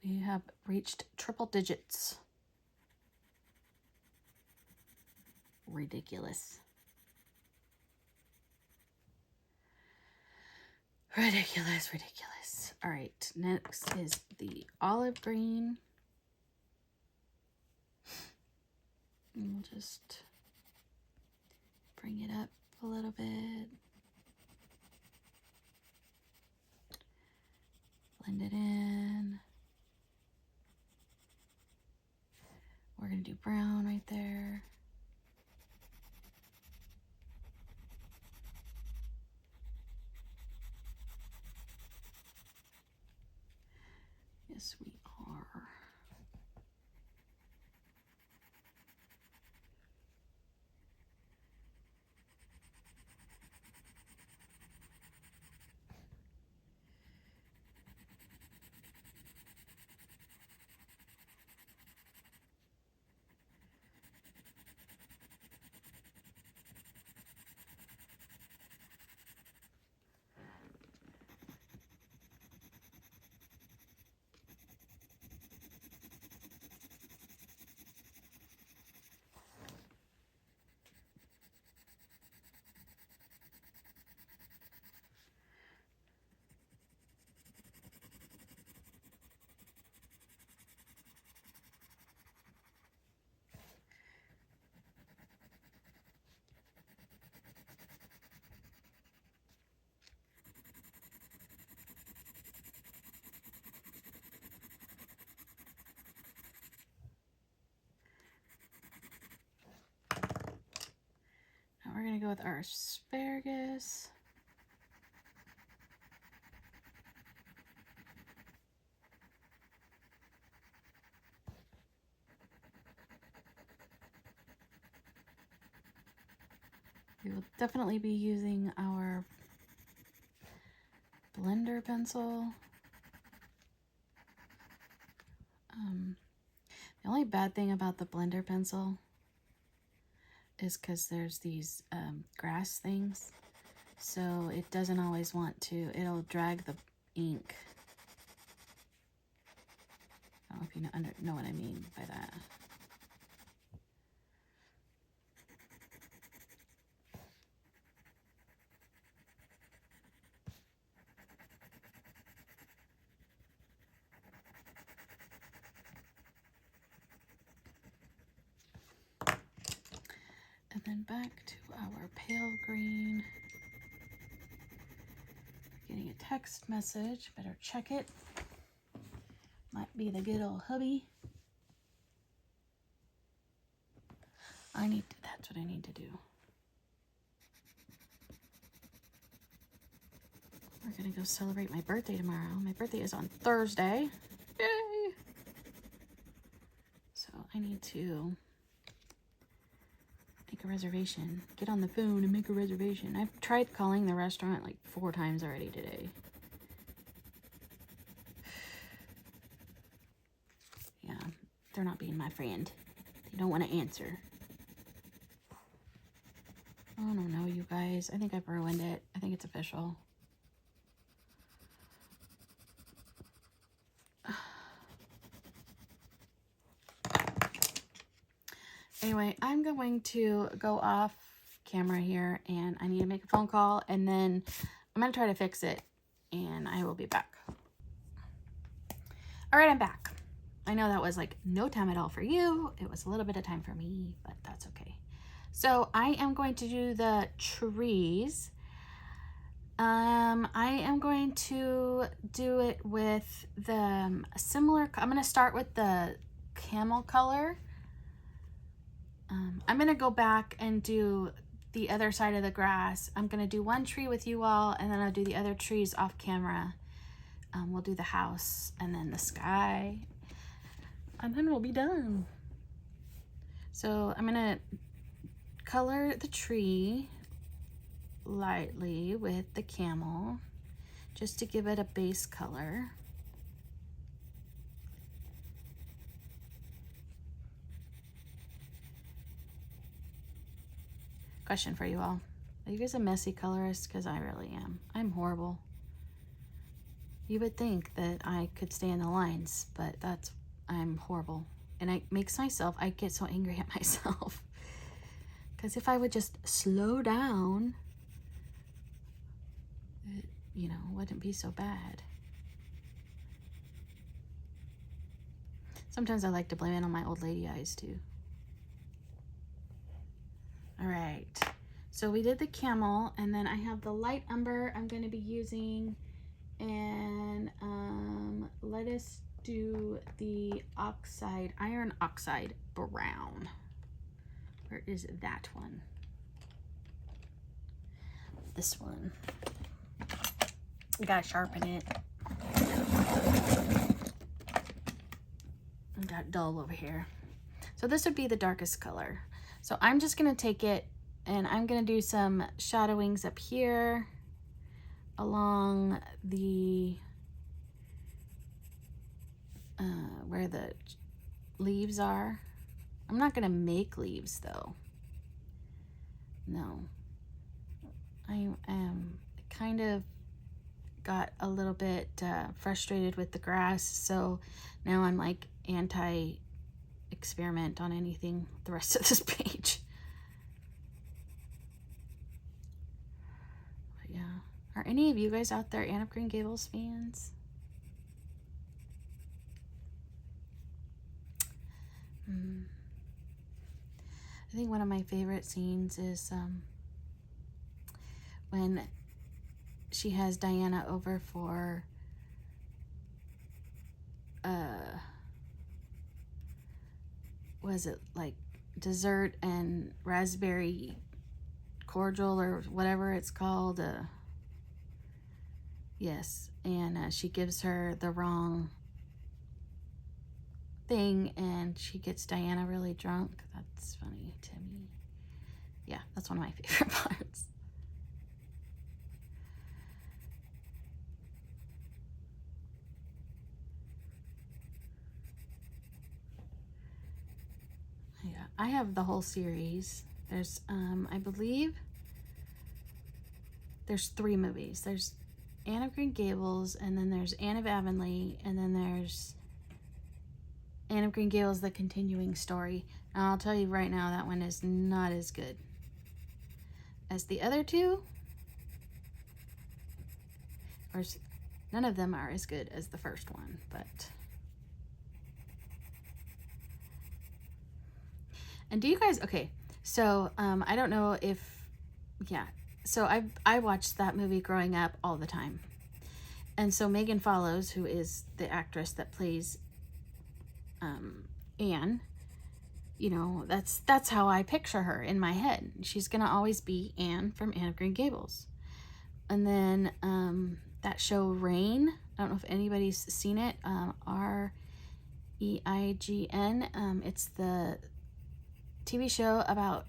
We have reached triple digits. Ridiculous. Ridiculous, ridiculous. All right, next is the olive green. And we'll just bring it up a little bit. Blend it in. We're going to do brown right there. Yes, we are. Now we're going to go with our asparagus. We will definitely be using our blender pencil. The only bad thing about the blender pencil is because there's these grass things, so it doesn't always want to, it'll drag the ink. I don't know if you know what I mean by that. And then back to our pale green. Getting a text message, better check it. Might be the good old hubby. That's what I need to do. We're gonna go celebrate my birthday tomorrow. My birthday is on Thursday. Yay! So I need to make a reservation. Get on the phone and make a reservation. I've tried calling the restaurant like 4 times already today. Yeah, they're not being my friend. They don't want to answer. I don't know, you guys. I think I've ruined it. I think it's official. Anyway, I'm going to go off camera here and I need to make a phone call and then I'm going to try to fix it and I will be back. All right, I'm back. I know that was like no time at all for you. It was a little bit of time for me, but that's okay. So I am going to do the trees. I am going to do it with the similar, I'm going to start with the camel color. I'm going to go back and do the other side of the grass. I'm going to do one tree with you all, and then I'll do the other trees off camera. We'll do the house and then the sky, and then we'll be done. So I'm going to color the tree lightly with the camel just to give it a base color. Question for you all. Are you guys a messy colorist? Because I really am. I'm horrible. You would think that I could stay in the lines, but I'm horrible. And I get so angry at myself. Because if I would just slow down, it, you know, wouldn't be so bad. Sometimes I like to blame it on my old lady eyes too. All right, so we did the camel, and then I have the light umber I'm going to be using, and let us do the iron oxide brown. Where is that one? This one. We gotta sharpen it. I got dull over here. So this would be the darkest color. So I'm just gonna take it and I'm gonna do some shadowings up here along the where the leaves are. I'm not gonna make leaves though. No. I kind of got a little bit frustrated with the grass, so now I'm like anti-experiment on anything the rest of this page. But yeah. Are any of you guys out there Anne of Green Gables fans? I think one of my favorite scenes is when she has Diana over for was it like dessert and raspberry cordial or whatever it's called, yes, and she gives her the wrong thing and she gets Diana really drunk. That's funny to me. Yeah, that's one of my favorite parts. Yeah, I have the whole series. There's I believe there's 3 movies. There's Anne of Green Gables, and then there's Anne of Avonlea, and then there's Anne of Green Gables, the continuing story. And I'll tell you right now, that one is not as good as the other 2. Of course, none of them are as good as the first one, but... And do you guys, okay, so I don't know if, yeah, so I watched that movie growing up all the time. And so Megan Follows, who is the actress that plays Anne, you know, that's how I picture her in my head. She's gonna always be Anne from Anne of Green Gables. And then that show Reign, I don't know if anybody's seen it, R-E-I-G-N, it's the TV show about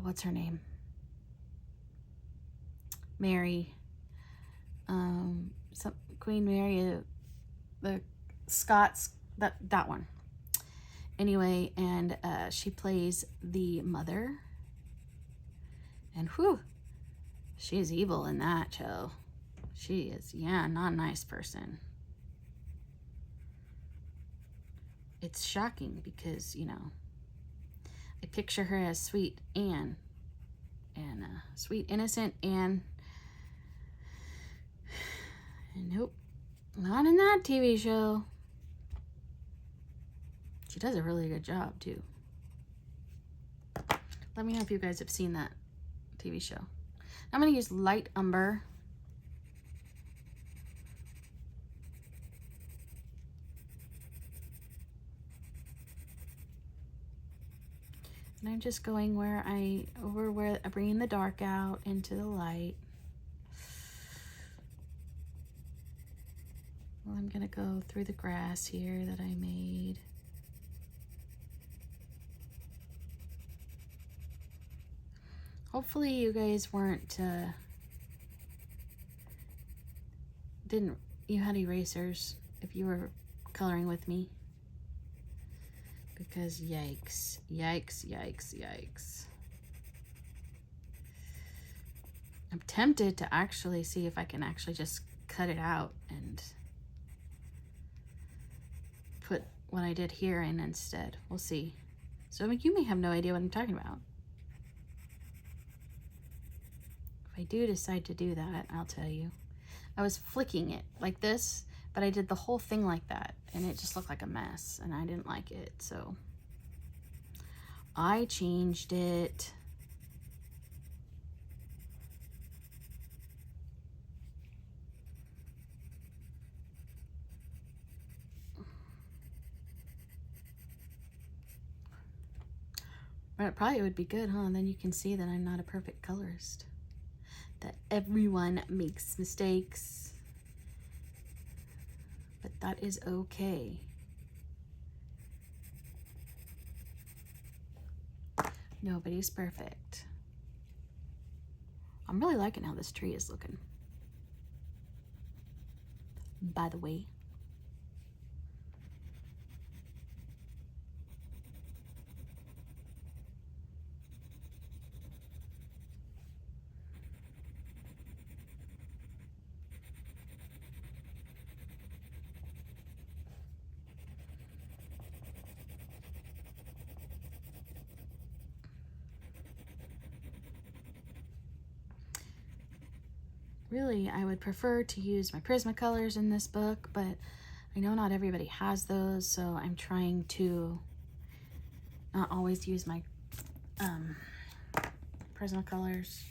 what's her name? Mary, Queen Mary, the Scots, that one. Anyway, and she plays the mother, and whew, she's evil in that show. She is, yeah, not a nice person. It's shocking because, you know, I picture her as sweet Anne and sweet innocent Anne. And nope, not in that TV show. She does a really good job too. Let me know if you guys have seen that TV show. I'm going to use light umber. And I'm just going where I'm bringing the dark out into the light. Well, I'm gonna go through the grass here that I made. Hopefully you guys weren't, you had erasers if you were coloring with me. Because yikes, yikes, yikes, yikes. I'm tempted to actually see if I can actually just cut it out and put what I did here in instead. We'll see. So you may have no idea what I'm talking about. If I do decide to do that, I'll tell you. I was flicking it like this, but I did the whole thing like that, and it just looked like a mess, and I didn't like it, so I changed it. But probably it would be good, huh? And then you can see that I'm not a perfect colorist. That everyone makes mistakes. But that is okay. Nobody's perfect. I'm really liking how this tree is looking, by the way. Really, I would prefer to use my Prismacolors in this book, but I know not everybody has those, so I'm trying to not always use my Prismacolors.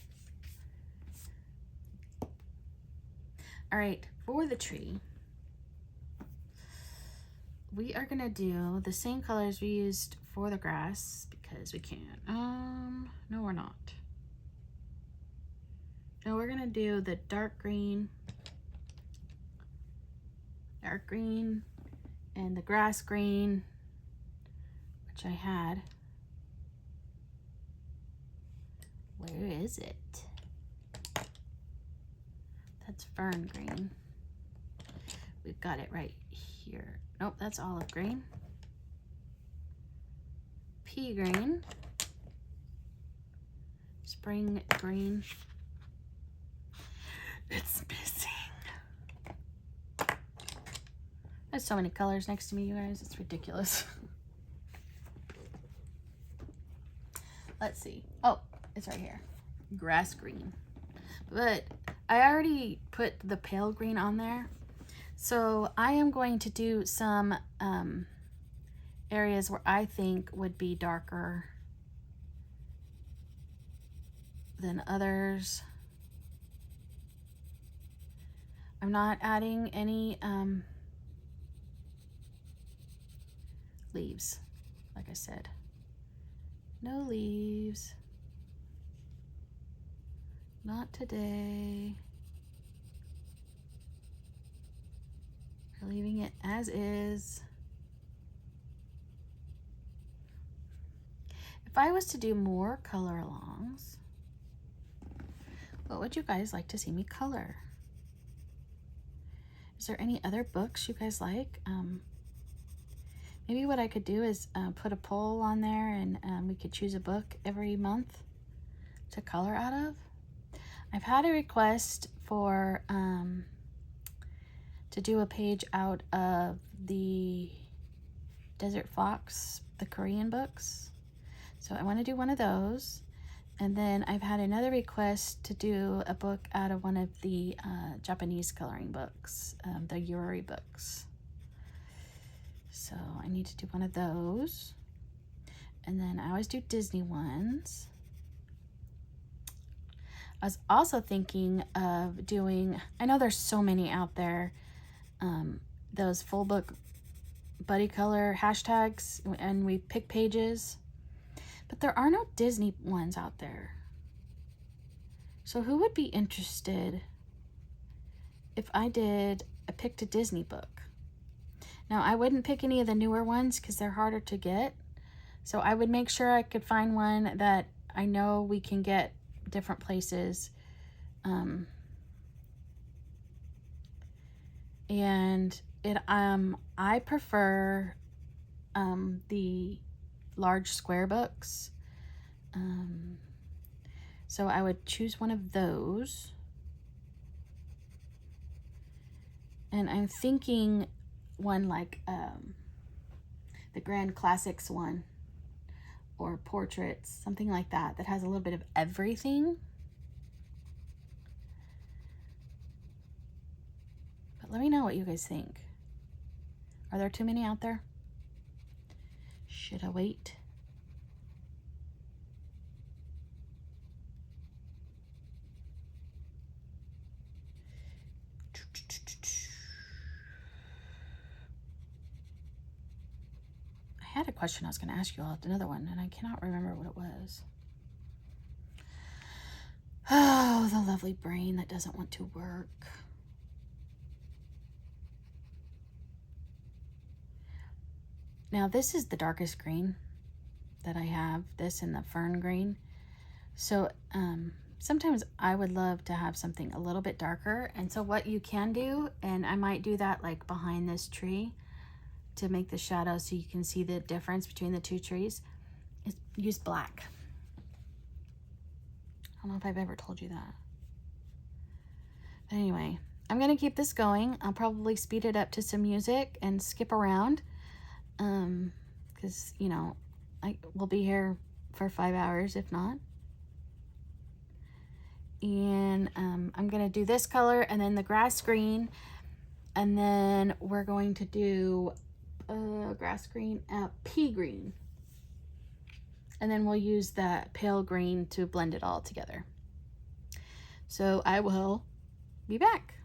All right, for the tree, we are gonna do the same colors we used for the grass because we can. No, we're not. No, we're gonna do the dark green, and the grass green, which I had. Where is it? That's fern green. We've got it right here. Nope, that's olive green. Pea green. Spring green. It's missing. There's so many colors next to me, you guys. It's ridiculous. Let's see. Oh, it's right here. Grass green. But I already put the pale green on there. So I am going to do some areas where I think would be darker than others. I'm not adding any leaves, like I said. No leaves. Not today. We're leaving it as is. If I was to do more color alongs, what would you guys like to see me color? Is there any other books you guys like? Maybe what I could do is put a poll on there, and we could choose a book every month to color out of. I've had a request for to do a page out of the Desert Fox, the Korean books. So I want to do one of those. And then I've had another request to do a book out of one of the Japanese coloring books, the Yuri books. So I need to do one of those. And then I always do Disney ones. I was also thinking of doing, I know there's so many out there, those full book buddy color hashtags, and we pick pages. But there are no Disney ones out there. So who would be interested if I picked a Disney book? Now, I wouldn't pick any of the newer ones because they're harder to get. So I would make sure I could find one that I know we can get different places. And I prefer the large square books. So I would choose one of those. And I'm thinking one like the Grand Classics one, or Portraits, something like that, that has a little bit of everything. But let me know what you guys think. Are there too many out there? Should I wait? I had a question I was going to ask you all, another one, and I cannot remember what it was. Oh, the lovely brain that doesn't want to work. Now, this is the darkest green that I have, this and the fern green. So sometimes I would love to have something a little bit darker. And so what you can do, and I might do that like behind this tree to make the shadow so you can see the difference between the two trees, is use black. I don't know if I've ever told you that. But anyway, I'm going to keep this going. I'll probably speed it up to some music and skip around. Because, you know, we'll be here for 5 hours, if not. And I'm going to do this color and then the grass green. And then we're going to do grass green, pea green. And then we'll use that pale green to blend it all together. So I will be back.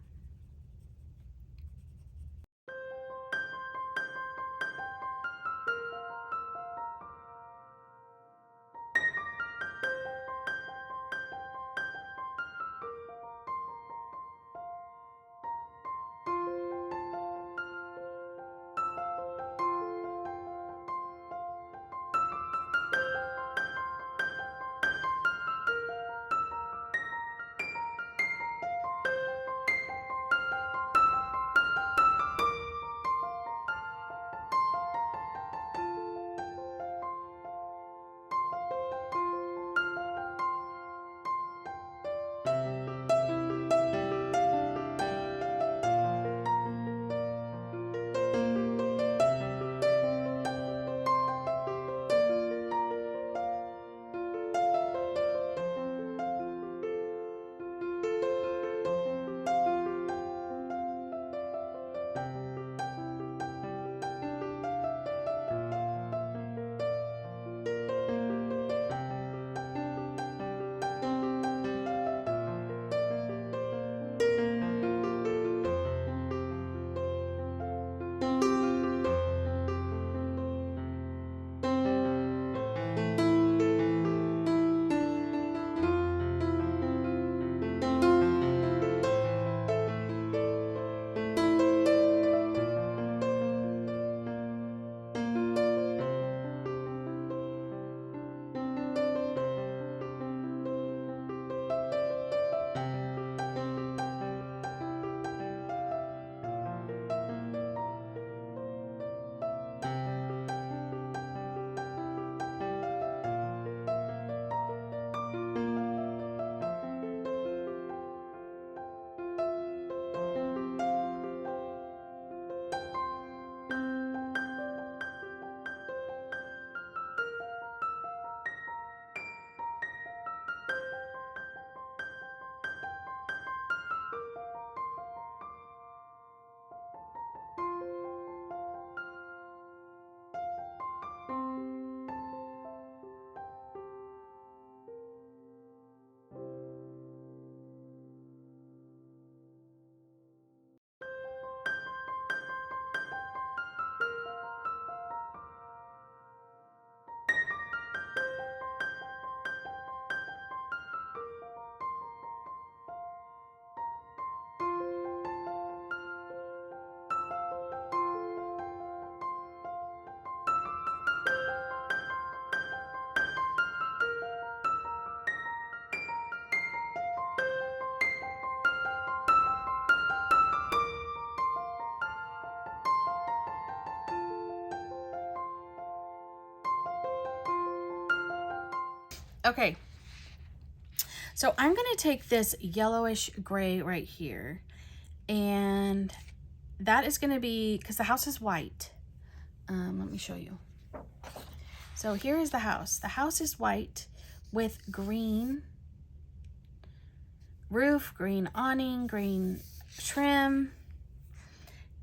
Okay, so I'm going to take this yellowish gray right here, and that is going to be, because the house is white. Let me show you. So here is the house. The house is white with green roof, green awning, green trim,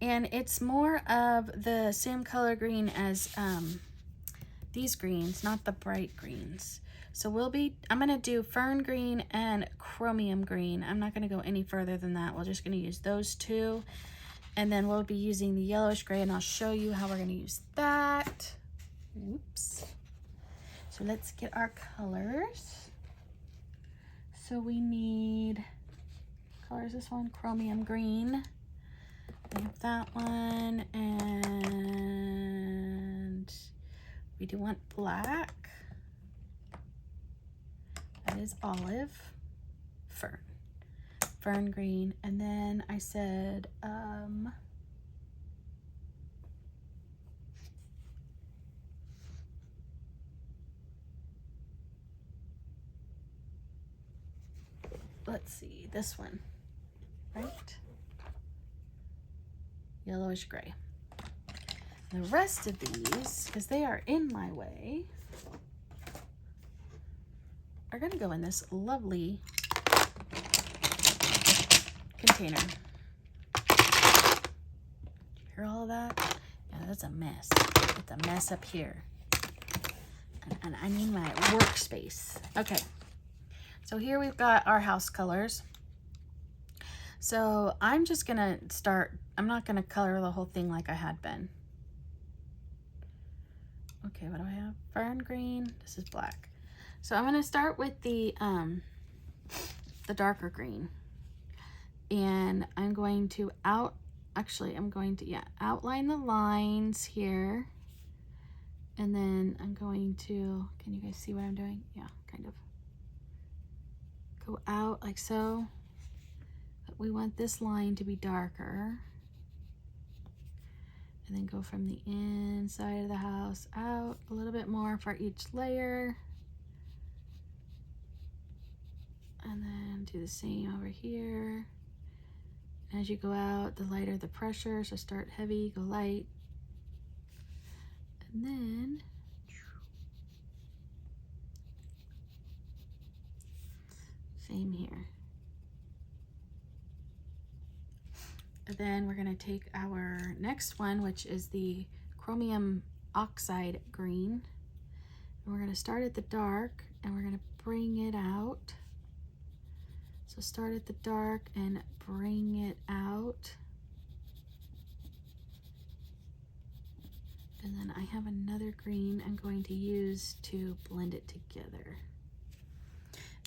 and it's more of the same color green as these greens, not the bright greens. So I'm gonna do fern green and chromium green. I'm not gonna go any further than that. We're just gonna use those two, and then we'll be using the yellowish gray, and I'll show you how we're gonna use that. Oops. So let's get our colors. So we need, colors this one, chromium green. I have that one, and we do want black. That is olive, fern green, and then I said, let's see, this one, right? Yellowish gray. The rest of these, because they are in my way, are going to go in this lovely container. Did you hear all of that? Yeah, that's a mess. It's a mess up here. And I need my workspace. Okay. So here we've got our house colors. So I'm just gonna start, I'm not gonna color the whole thing like I had been. Okay, what do I have? Fern green, this is black. So I'm gonna start with the darker green. And I'm going to outline the lines here. And then I'm going to, can you guys see what I'm doing? Yeah, kind of. Go out like so, but we want this line to be darker, and then go from the inside of the house out a little bit more for each layer, and then do the same over here. As you go out, the lighter the pressure, so start heavy, go light, and then same here. And then we're going to take our next one, which is the chromium oxide green. And we're going to start at the dark, and we're going to bring it out. So start at the dark and bring it out. And then I have another green I'm going to use to blend it together.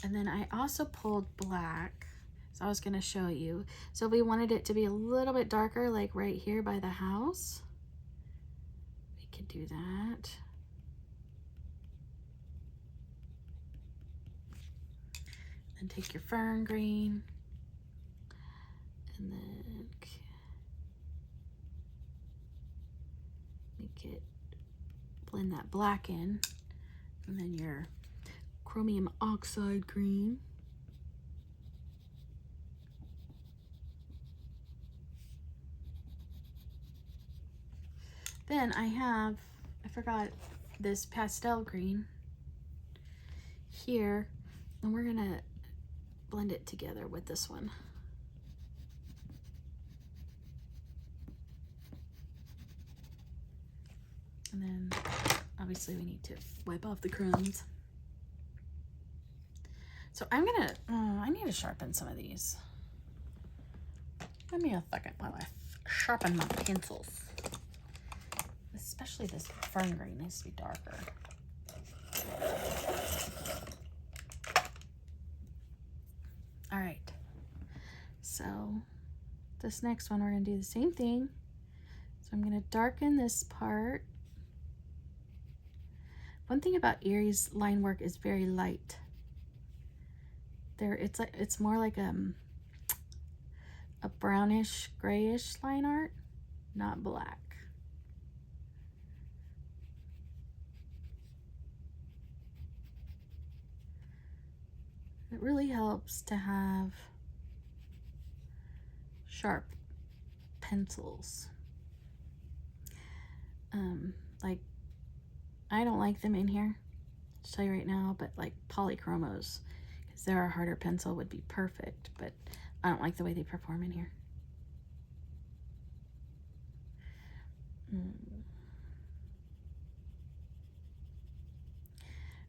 And then I also pulled black, so I was going to show you. So we wanted it to be a little bit darker, like right here by the house. We could do that. And take your fern green, and then make it, blend that black in, and then your chromium oxide green. Then I forgot this pastel green here, and we're gonna blend it together with this one. And then obviously we need to wipe off the crumbs. So I'm gonna, I need to sharpen some of these. Give me a second while I sharpen my pencils. Especially this fern green needs to be darker. All right, so this next one, we're gonna do the same thing. So I'm gonna darken this part. One thing about Erie's line work is very light. It's more like a brownish, grayish line art, not black. It really helps to have sharp pencils. Like, I don't like them in here, I'll tell you right now, but like polychromos, because they're a harder pencil, would be perfect, but I don't like the way they perform in here.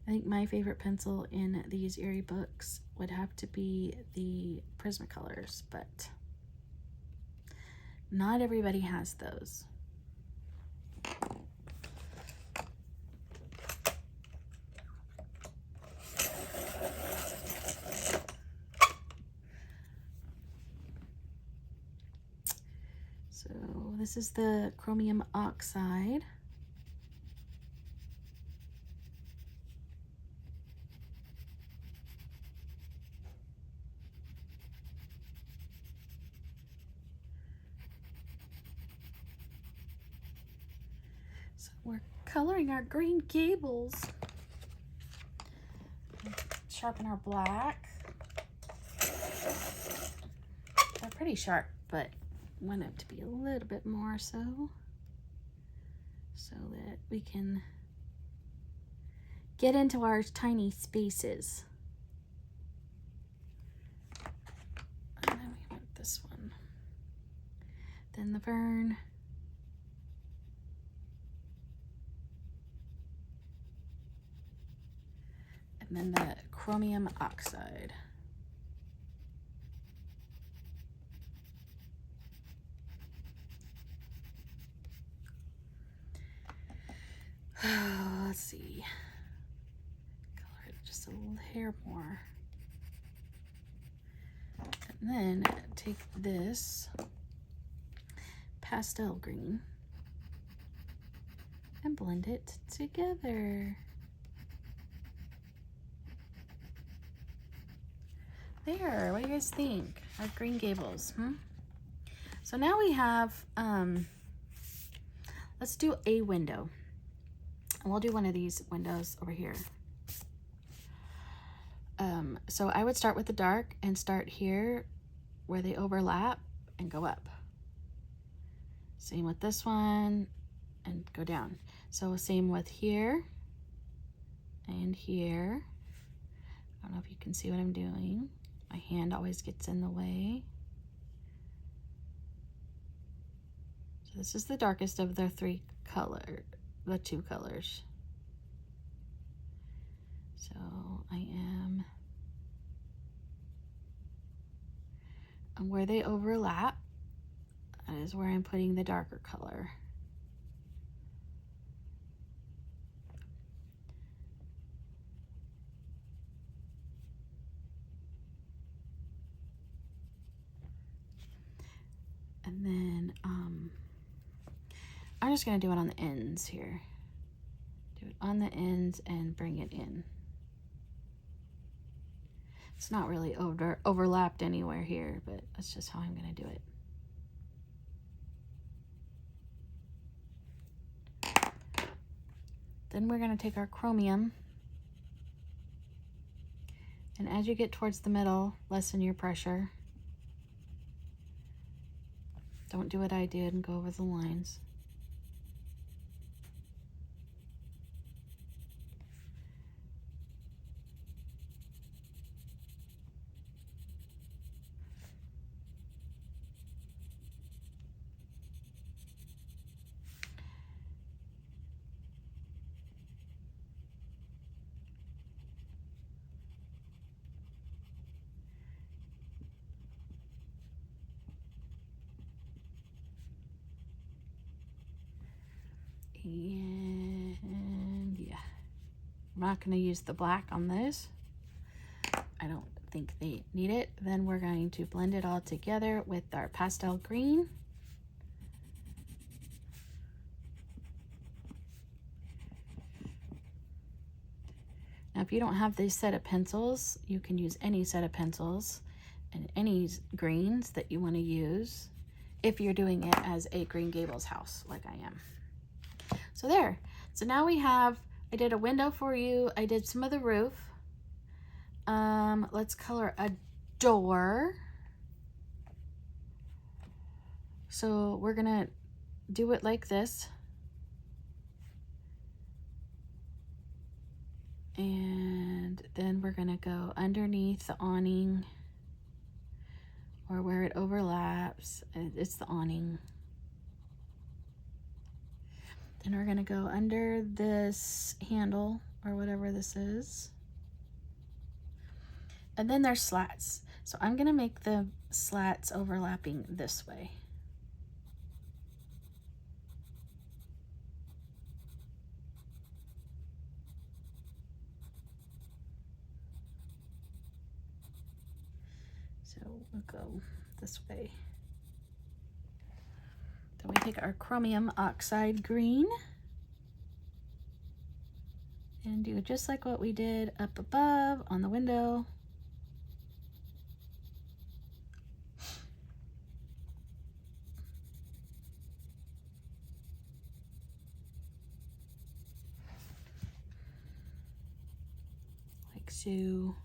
I think my favorite pencil in these Erie books would have to be the Prismacolors, but not everybody has those. So this is the chromium oxide. So we're coloring our Green Gables. Sharpen our black. They're pretty sharp, but want it to be a little bit more so that we can get into our tiny spaces. And then we want this one. Then the fern. And then the chromium oxide. Let's see. Color it just a little hair more. And then take this pastel green and blend it together. There, what do you guys think? Our Green Gables, So now we have, let's do a window. And we'll do one of these windows over here. So I would start with the dark and start here where they overlap and go up. Same with this one and go down. So same with here and here. I don't know if you can see what I'm doing. My hand always gets in the way. So this is the darkest of the two colors. So and where they overlap, that is where I'm putting the darker color. And then I'm just going to do it on the ends here. Do it on the ends and bring it in. It's not really overlapped anywhere here, but that's just how I'm going to do it. Then we're going to take our chromium, and as you get towards the middle, lessen your pressure. Don't do what I did and go over the lines. And yeah, I'm not going to use the black on this. I don't think they need it. Then we're going to blend it all together with our pastel green. Now, if you don't have this set of pencils, you can use any set of pencils and any greens that you want to use if you're doing it as a Green Gables house like I am. So there. So now we have, I did a window for you. I did some of the roof. Let's color a door. So we're gonna do it like this. And then we're gonna go underneath the awning, or where it overlaps. It's the awning. Then we're gonna go under this handle, or whatever this is. And then there's slats. So I'm gonna make the slats overlapping this way. So we'll go this way. Then we take our chromium oxide green and do just like what we did up above on the window. Like so.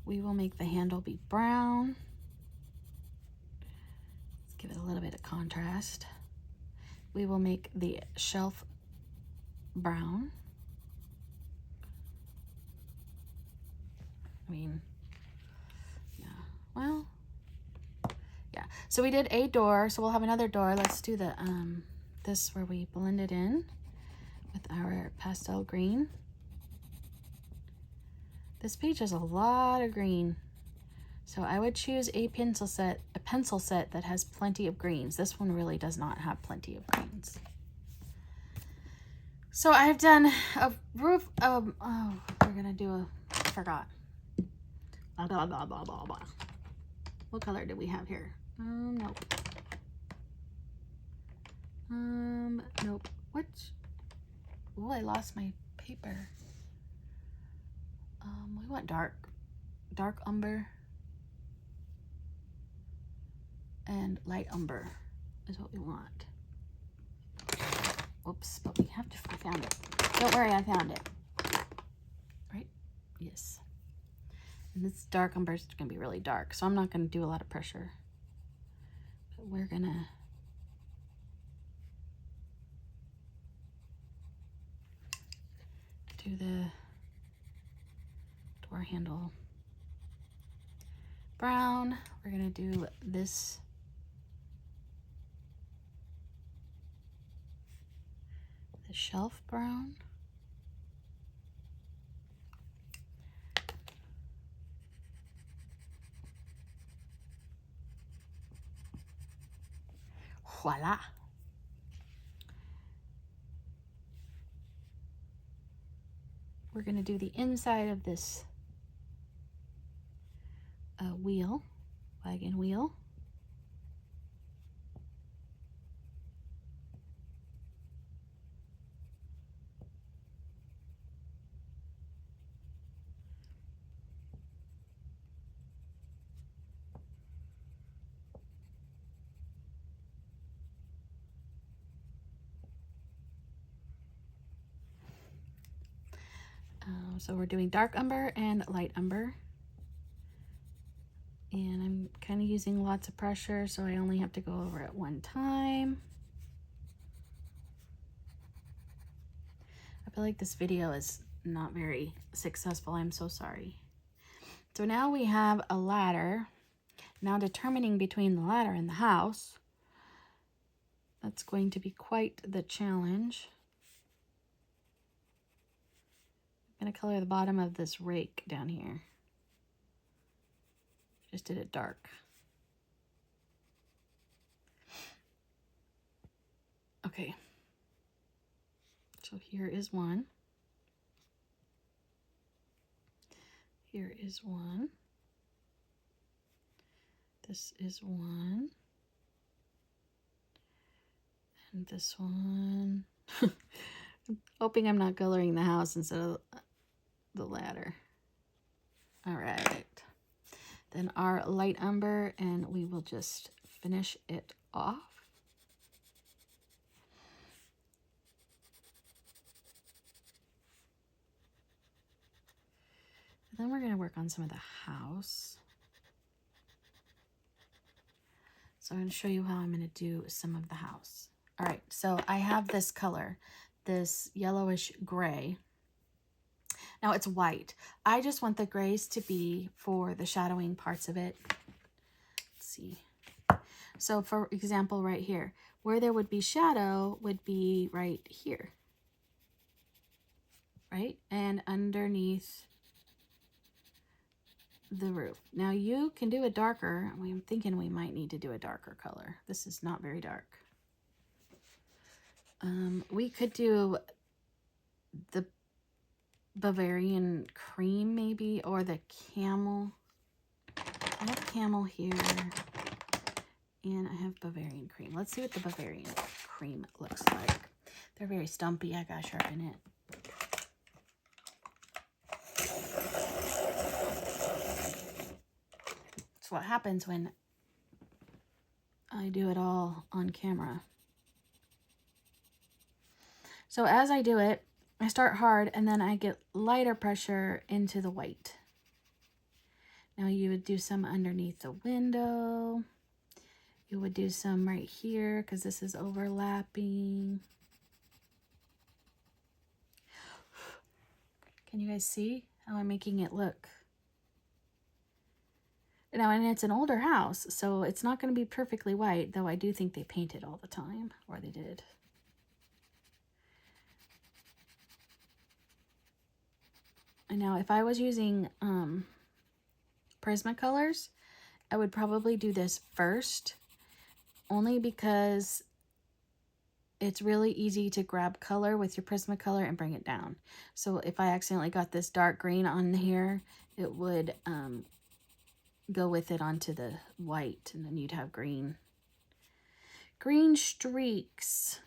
We will make the handle be brown. Let's give it a little bit of contrast. We will make the shelf brown. I mean, yeah, well, yeah. So we did a door, so we'll have another door. Let's do the, this where we blend it in with our pastel green. This page has a lot of green, so I would choose a pencil set that has plenty of greens. This one really does not have plenty of greens. So I've done a roof of, oh, we're gonna do a, I forgot. Blah, blah, blah, blah, blah, blah. What color do we have here? Nope. Nope. What? Oh, I lost my paper. We want dark umber and light umber is what we want. Whoops, but we have to, I found it. Don't worry, I found it. Right? Yes. And this dark umber is gonna be really dark, so I'm not gonna do a lot of pressure. But we're gonna do the door handle brown. We're gonna do this the shelf brown. Voila. We're gonna do the inside of this wheel, wagon wheel. So we're doing dark umber and light umber. And I'm kind of using lots of pressure, so I only have to go over it one time. I feel like this video is not very successful. I'm so sorry. So now we have a ladder. Now determining between the ladder and the house, that's going to be quite the challenge. I'm going to color the bottom of this rake down here. Just did it dark. Okay. So here is one. Here is one. This is one. And this one. I'm hoping I'm not coloring the house instead of the ladder. All right. Then our light umber, and we will just finish it off. Then we're going to work on some of the house. So I'm going to show you how I'm going to do some of the house. All right, so I have this color, this yellowish gray. Now it's white. I just want the grays to be for the shadowing parts of it. Let's see. So for example, right here, where there would be shadow would be right here. Right? And underneath the roof. Now you can do a darker. I'm thinking we might need to do a darker color. This is not very dark. We could do the Bavarian cream maybe, or the camel. I have camel here, and I have Bavarian cream. Let's see what the Bavarian cream looks like. They're very stumpy. I gotta sharpen it. That's what happens when I do it all on camera. So as I do it, I start hard and then I get lighter pressure into the white. Now you would do some underneath the window. You would do some right here because this is overlapping. Can you guys see how I'm making it look? Now, and it's an older house, so it's not going to be perfectly white, though I do think they painted all the time, or they did. And now, if I was using Prismacolors, I would probably do this first, only because it's really easy to grab color with your Prismacolor and bring it down. So if I accidentally got this dark green on here, it would go with it onto the white, and then you'd have green streaks.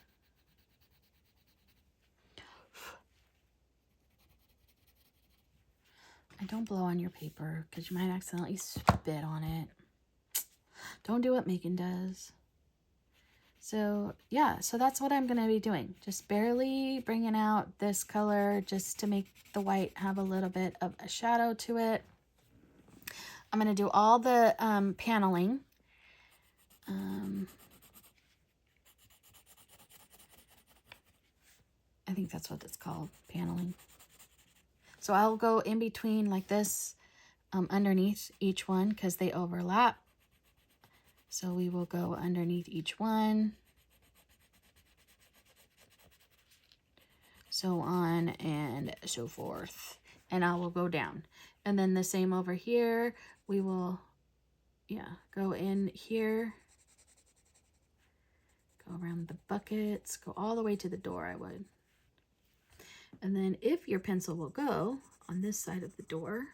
And don't blow on your paper because you might accidentally spit on it. Don't do what Megan does. So yeah, so that's what I'm going to be doing. Just barely bringing out this color just to make the white have a little bit of a shadow to it. I'm going to do all the paneling. I think that's what it's called, paneling. So I'll go in between like this underneath each one because they overlap. So we will go underneath each one. So on and so forth. And I will go down. And then the same over here. We will, go in here. Go around the buckets. Go all the way to the door, I would. And then if your pencil will go on this side of the door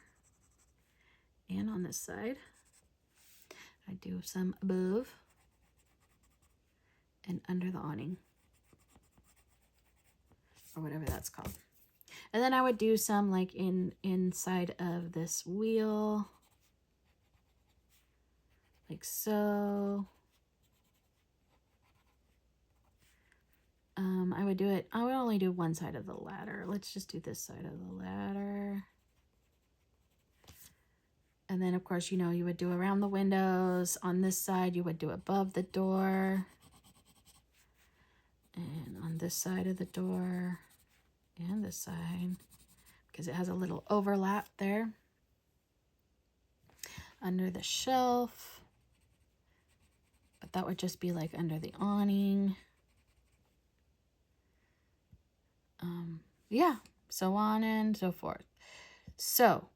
and on this side, I do some above and under the awning, or whatever that's called. And then I would do some like inside of this wheel, like so. I would only do one side of the ladder. Let's just do this side of the ladder. And then, of course, you would do around the windows. On this side, you would do above the door. And on this side of the door. And this side. Because it has a little overlap there. Under the shelf. But that would just be like under the awning. Yeah, so on and so forth. So,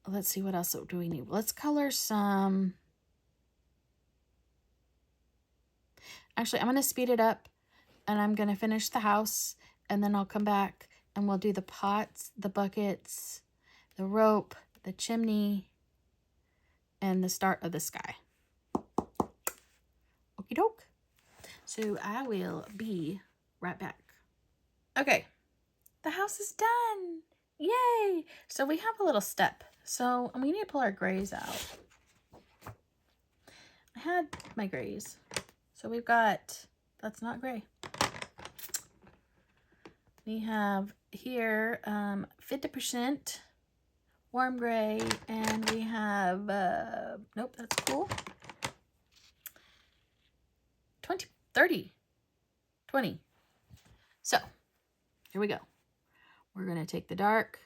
let's see, what else do we need? Let's color some. Actually, I'm going to speed it up, and I'm going to finish the house, and then I'll come back, and we'll do the pots, the buckets, the rope, the chimney, and the start of the sky. Okie doke. So I will be right back. Okay, the house is done. Yay! So we have a little step. So we need to pull our grays out. I had my grays. So we've got, that's not gray. We have here 50% warm gray, and we have, nope, that's cool. 20, 30, 20. So here we go. We're going to take the dark.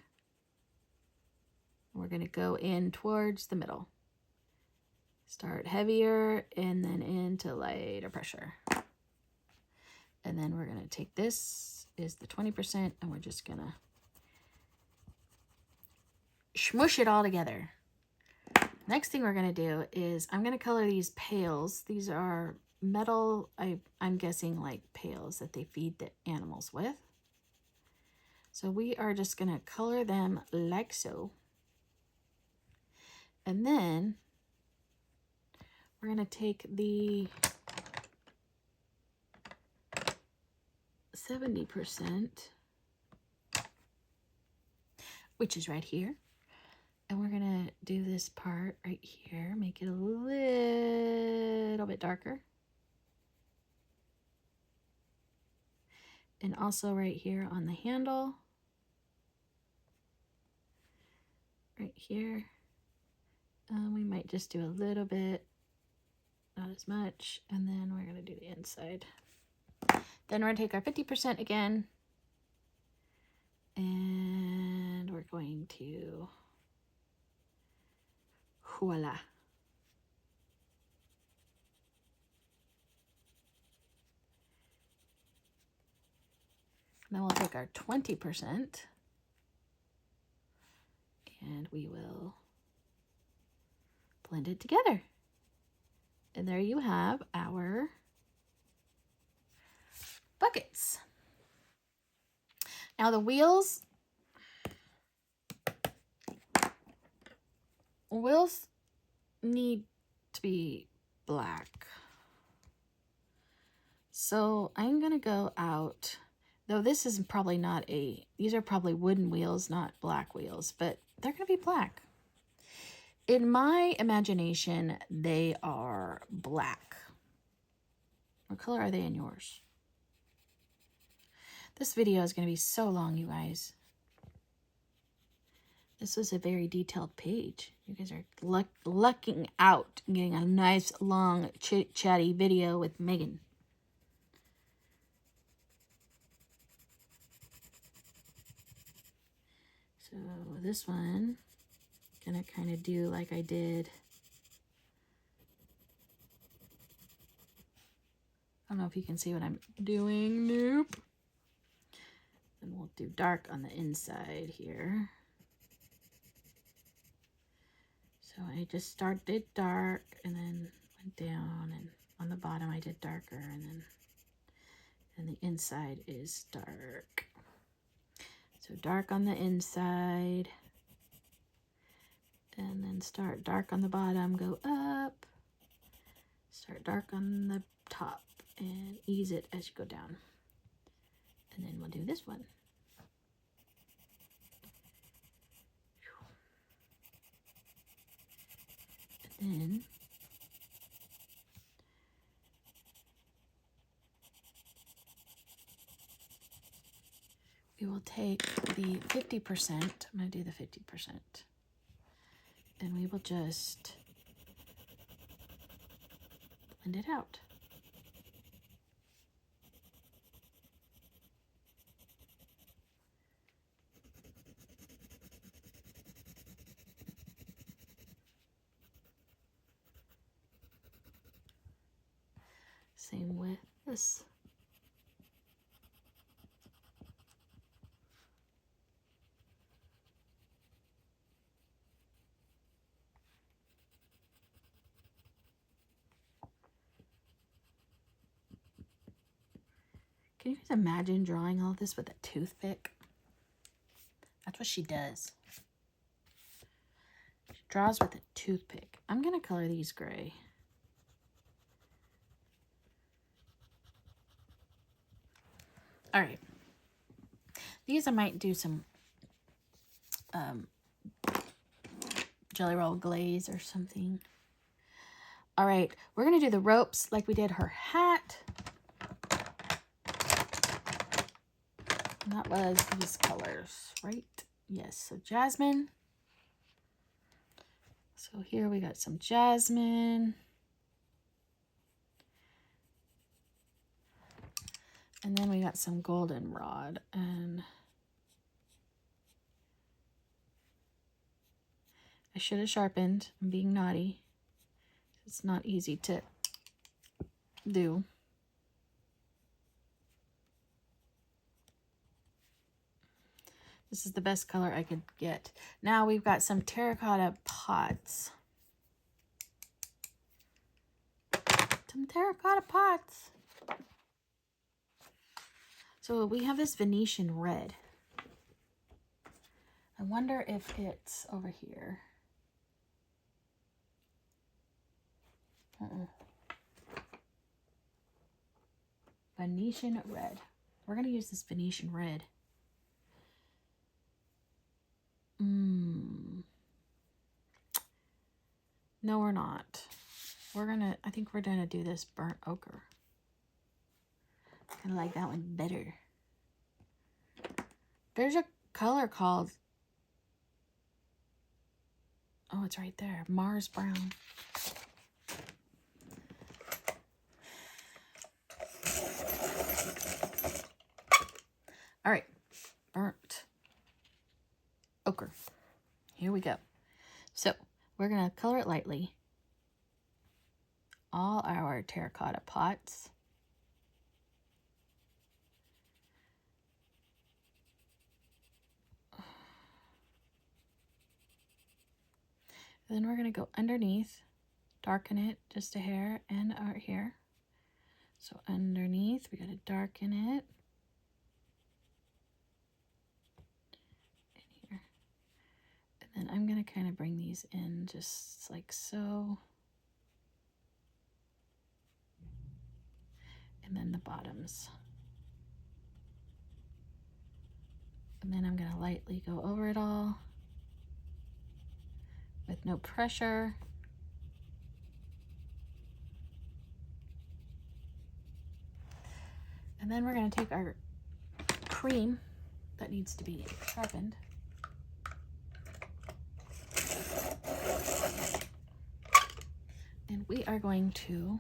We're going to go in towards the middle. Start heavier and then into lighter pressure. And then we're going to take this is the 20% and we're just going to smush it all together. Next thing we're going to do is I'm going to color these pails. These are metal, I'm guessing like pails that they feed the animals with. So we are just going to color them like so. And then we're going to take the 70%, which is right here. And we're going to do this part right here, make it a little bit darker. And also right here on the handle, right here. We might just do a little bit, not as much, and then we're going to do the inside. Then we're going to take our 50% again, and we're going to, voila. Then we'll take our 20%, and we will blend it together. And there you have our buckets. Now the wheels need to be black. So I'm going to go out, though this is probably not these are probably wooden wheels, not black wheels, but they're going to be black. In my imagination, they are black. What color are they in yours? This video is going to be so long, you guys. This was a very detailed page. You guys are lucking out and getting a nice, long, chit-chatty video with Megan. So this one, gonna kind of do like I did. I don't know if you can see what I'm doing. Nope. And we'll do dark on the inside here. So I just did dark and then went down, and on the bottom I did darker, and the inside is dark. So dark on the inside, and then start dark on the bottom, go up, start dark on the top, and ease it as you go down. And then we'll do this one. And then we will take the 50%, I'm going to do the 50%, and we will just blend it out. Same with this. Can you guys imagine drawing all this with a toothpick? That's what she does. She draws with a toothpick. I'm going to color these gray. All right. These I might do some jelly roll glaze or something. All right. We're going to do the ropes like we did her hat. And that was these colors, right? Yes, so jasmine. So here we got some jasmine. And then we got some goldenrod. And I should have sharpened. I'm being naughty. It's not easy to do. This is the best color I could get. Now we've got some terracotta pots. Some terracotta pots. So we have this Venetian red. I wonder if it's over here. Venetian red. We're going to use this Venetian red. No, we're not. I think we're gonna do this burnt ochre. I kind of like that one better. There's a color called, oh, it's right there, Mars Brown. All right, burnt ochre. Here we go. So we're gonna color it lightly. All our terracotta pots. Then we're going to go underneath, darken it just a hair, and out here. So underneath, we got to darken it. In here. And then I'm going to kind of bring these in just like so. And then the bottoms. And then I'm going to lightly go over it all with no pressure. And then we're going to take our cream that needs to be sharpened. And we are going to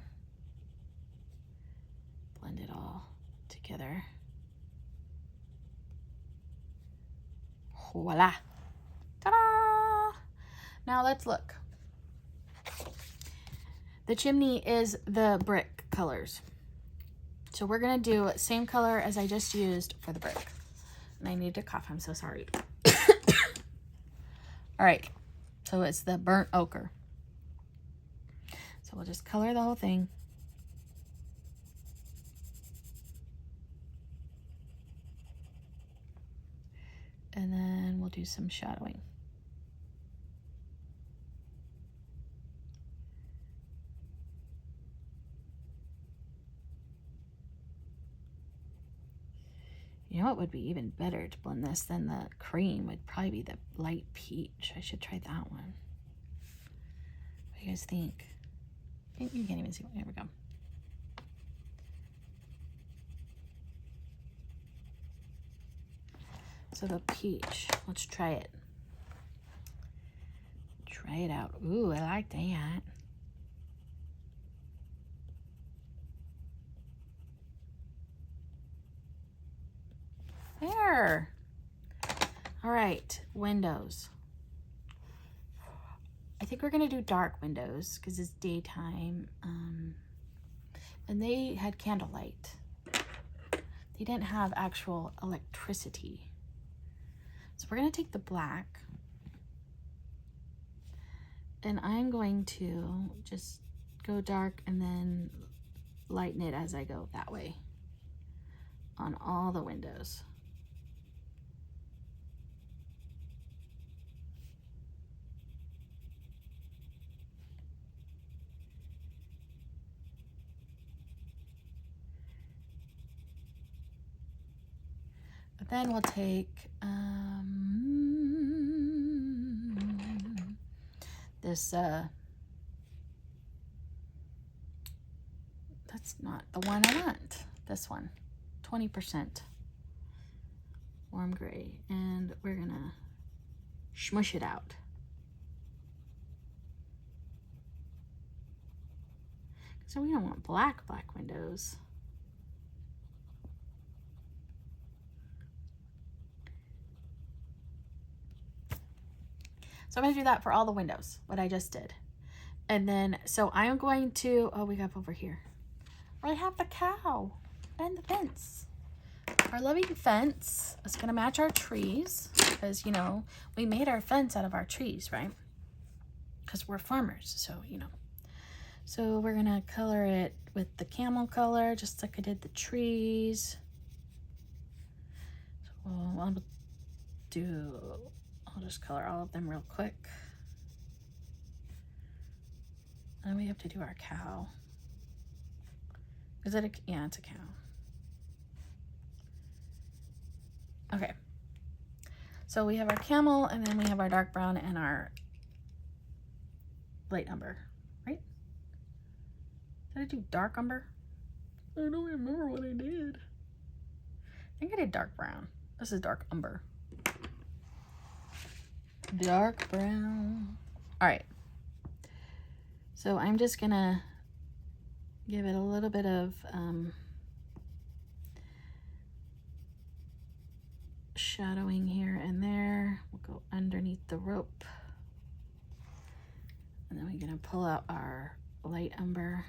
blend it all together. Voila! Ta-da! Now let's look. The chimney is the brick colors. So we're going to do same color as I just used for the brick. And I need to cough. I'm so sorry. All right. So it's the burnt ochre. So we'll just color the whole thing. And then we'll do some shadowing. You know what would be even better to blend this than the cream would probably be the light peach. I should try that one. What do you guys think? You can't even see. There we go. So the peach, let's try it. Try it out. Ooh, I like that. There. All right, windows. I think we're gonna do dark windows because it's daytime. And they had candlelight. They didn't have actual electricity. So we're gonna take the black and I'm going to just go dark and then lighten it as I go that way on all the windows. But then we'll take this, that's not the one I want, this one, 20%. warm gray, and we're gonna smush it out. So we don't want black windows. So I'm gonna do that for all the windows, what I just did. And then, so I'm going to, oh, we got over here. I have the cow and the fence. Our loving fence is gonna match our trees because, you know, we made our fence out of our trees, right? Because we're farmers, so, you know. So we're gonna color it with the camel color, just like I did the trees. So I'll just color all of them real quick. And we have to do our cow. Is it a, yeah, it's a cow. Okay. So we have our camel, and then we have our dark brown and our light umber, right? Did I do dark umber? I don't remember what I did. I think I did dark brown. This is dark umber. Dark brown. All right. So I'm just gonna give it a little bit of shadowing here and there. We'll go underneath the rope. And then we're gonna pull out our light umber.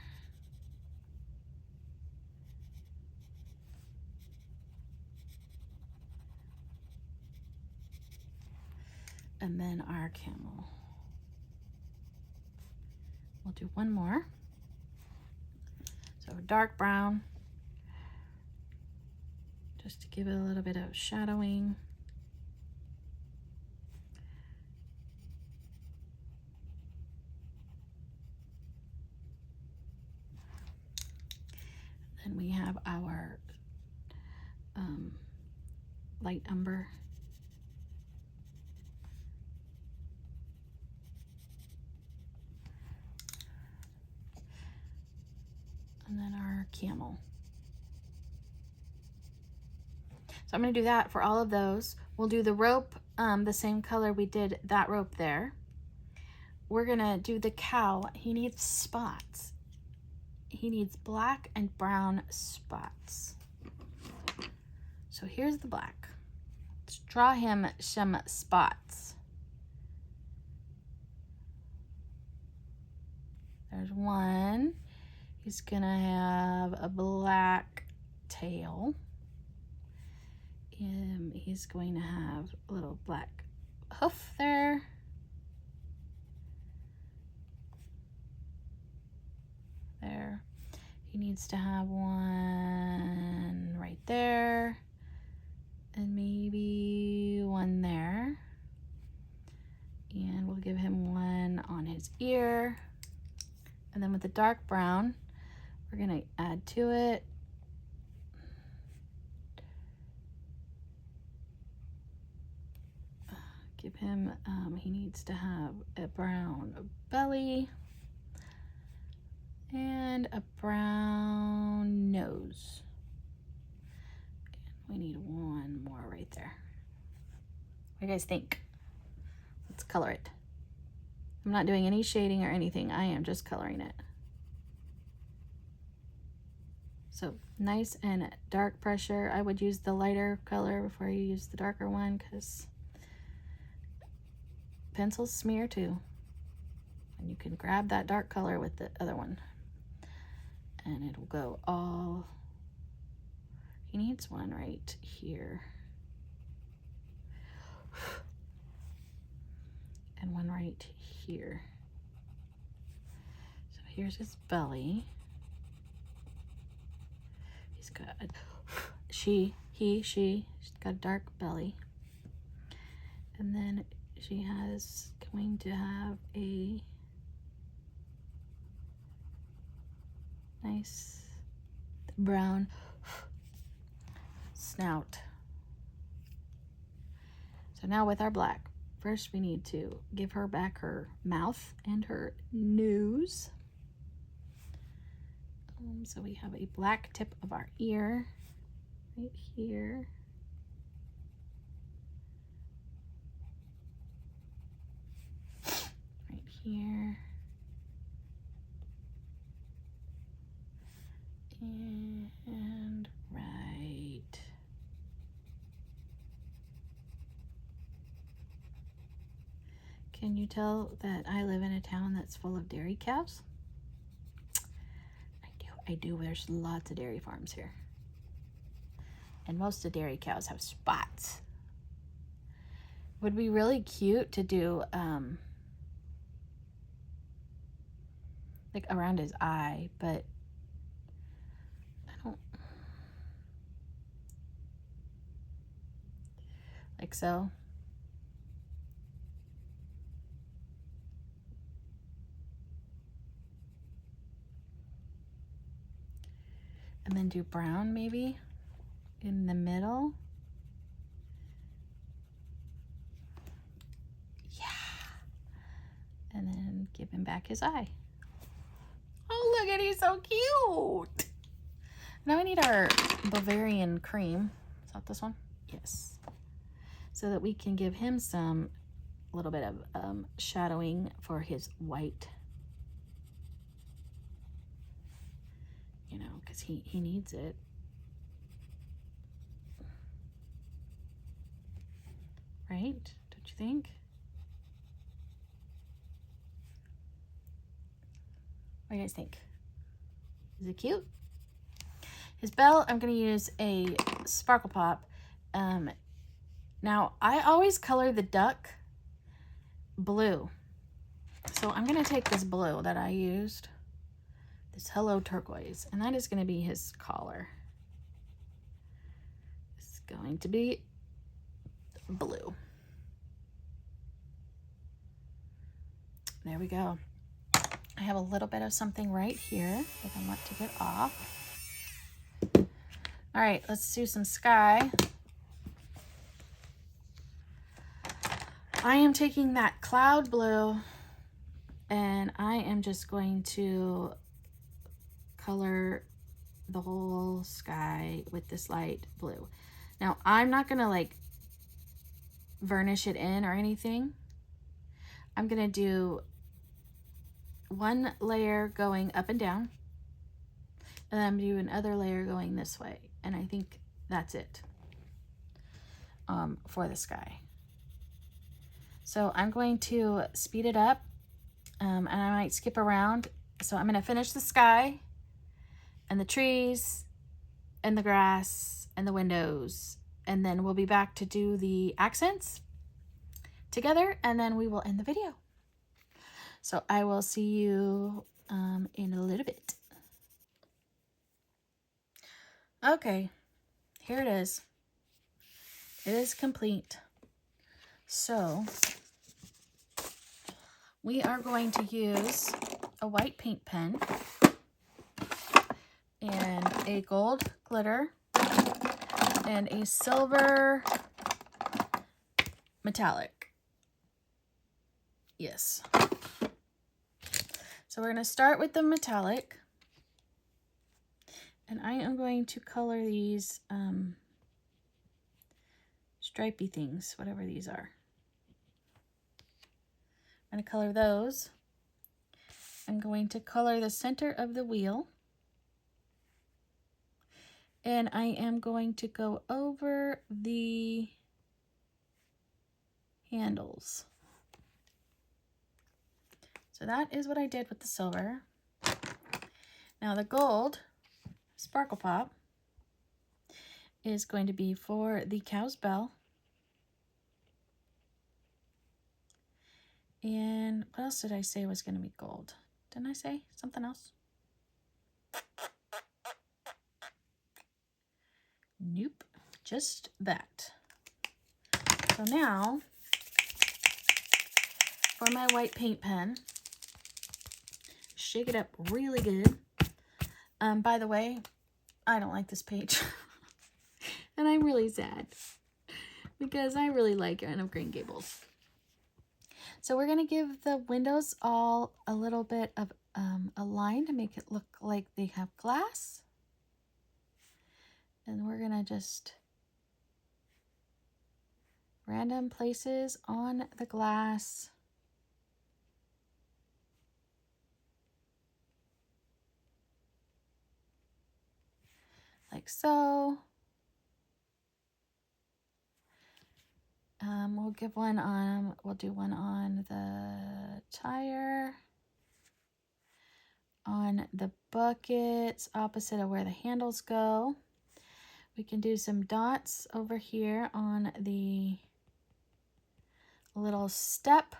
And then our camel. We'll do one more. So dark brown, just to give it a little bit of shadowing. Then we have our light umber. And then our camel. So I'm going to do that for all of those. We'll do the rope the same color we did that rope there. We're going to do the cow. He needs spots. He needs black and brown spots. So here's the black. Let's draw him some spots. There's one. He's gonna have a black tail. And he's going to have a little black hoof there. There. He needs to have one right there. And maybe one there. And we'll give him one on his ear. And then with the dark brown, we're gonna add to it. Give him, he needs to have a brown belly and a brown nose. And we need one more right there. What do you guys think? Let's color it. I'm not doing any shading or anything. I am just coloring it. So nice and dark pressure. I would use the lighter color before you use the darker one because pencils smear too. And you can grab that dark color with the other one. And it'll go all, he needs one right here. And one right here. So here's his belly. He's got a, she's got a dark belly. And then she has going to have a nice brown snout. So now with our black, first we need to give her back her mouth and her nose. So we have a black tip of our ear right here. here. And right. Can you tell that I live in a town that's full of dairy cows? I do. There's lots of dairy farms here. And most of the dairy cows have spots. Would be really cute to do like around his eye, but I don't like so. And then do brown maybe in the middle. Yeah. And then give him back his eye. Oh, look at he's so cute. Now we need our Bavarian cream. Is that this one? Yes. So that we can give him some little bit of shadowing for his white. You know, because he needs it. Right? Don't you think? What do you guys think? Is it cute? His bell, I'm going to use a Sparkle Pop. Now, I always color the duck blue. So I'm going to take this blue that I used, this Hello Turquoise, and that is going to be his collar. It's going to be blue. There we go. I have a little bit of something right here that I want to get off. All right, let's do some sky. I am taking that cloud blue and I am just going to color the whole sky with this light blue. Now, I'm not gonna like varnish it in or anything. I'm gonna do one layer going up and down, and then I'm gonna do another layer going this way. And I think that's it for the sky. So I'm going to speed it up and I might skip around. So I'm gonna finish the sky and the trees and the grass and the windows. And then we'll be back to do the accents together and then we will end the video. So I will see you in a little bit. Okay, here it is. It is complete. So we are going to use a white paint pen and a gold glitter and a silver metallic. Yes. So we're going to start with the metallic. And I am going to color these stripey things, whatever these are. I'm going to color those. I'm going to color the center of the wheel. And I am going to go over the handles. So that is what I did with the silver. Now the gold Sparkle Pop is going to be for the cow's bell. And what else did I say was going to be gold? Didn't I say something else? Nope, just that. So now, for my white paint pen, shake it up really good. By the way, I don't like this page. And I'm really sad because I really like Anne of Green Gables. So we're going to give the windows all a little bit of a line to make it look like they have glass. And we're going to just random places on the glass. like so. We'll do one on the tire, on the buckets, opposite of where the handles go. We can do some dots over here on the little step.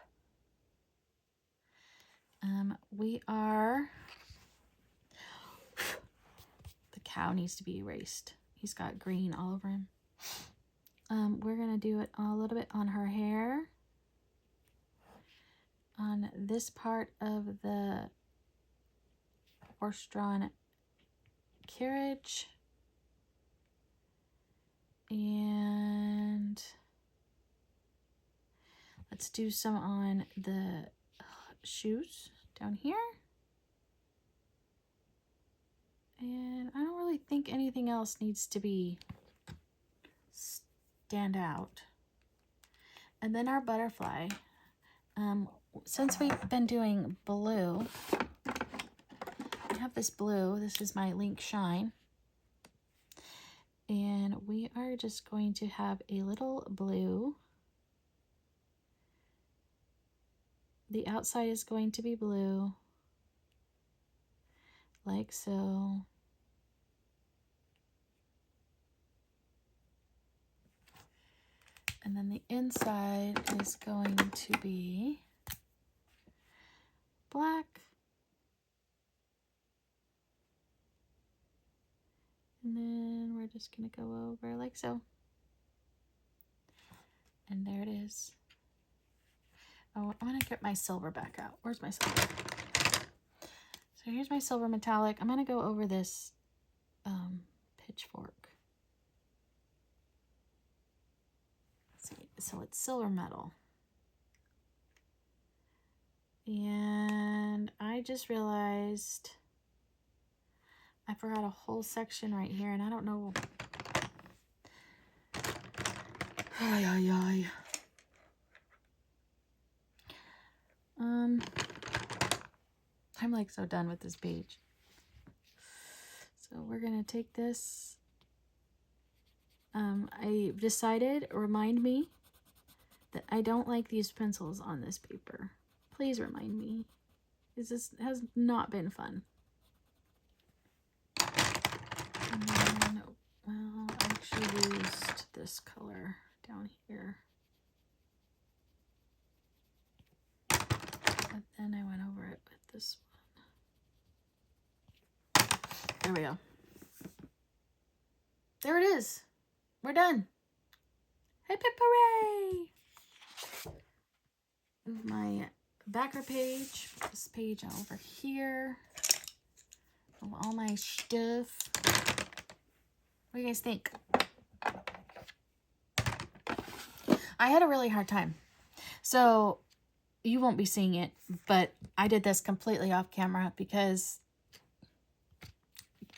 The cow needs to be erased. He's got green all over him. We're gonna do it a little bit on her hair, on this part of the horse-drawn carriage, and let's do some on the shoes down here. And I don't really think anything else needs to be stand out. And then our butterfly. Since we've been doing blue, I have this blue. This is my Link Shine. And we are just going to have a little blue. The outside is going to be blue, like so. And then the inside is going to be black. And then we're just going to go over like so. And there it is. Oh, I'm going to get my silver back out. Where's my silver? So here's my silver metallic. I'm going to go over this pitchfork. So it's silver metal. And I just realized I forgot a whole section right here, and I don't know. Ay, ay, ay. I'm like so done with this page. So we're gonna take this. I decided, remind me that I don't like these pencils on this paper. Please remind me. This has not been fun. And then, well, I actually used this color down here. But then I went over it with this one. There we go. There it is. We're done. Hip hip hooray! Move my backer page. Put this page over here. Move all my stuff. What do you guys think? I had a really hard time. So you won't be seeing it, but I did this completely off camera because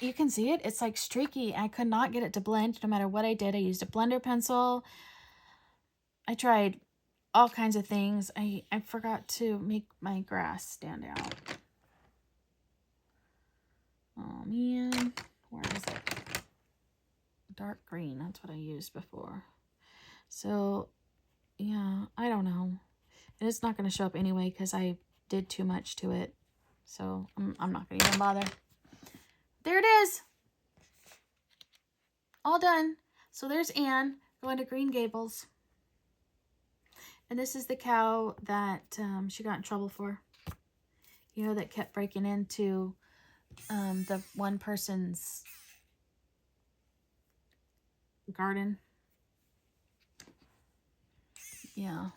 you can see it. It's like streaky. I could not get it to blend no matter what I did. I used a blender pencil. I tried all kinds of things. I forgot to make my grass stand out. Oh man, where is it? Dark green, that's what I used before. So yeah, I don't know. And it's not going to show up anyway because I did too much to it. So I'm not going to even bother. There it is. All done. So there's Anne going to Green Gables. And this is the cow that she got in trouble for. You know, that kept breaking into the one person's garden. Yeah.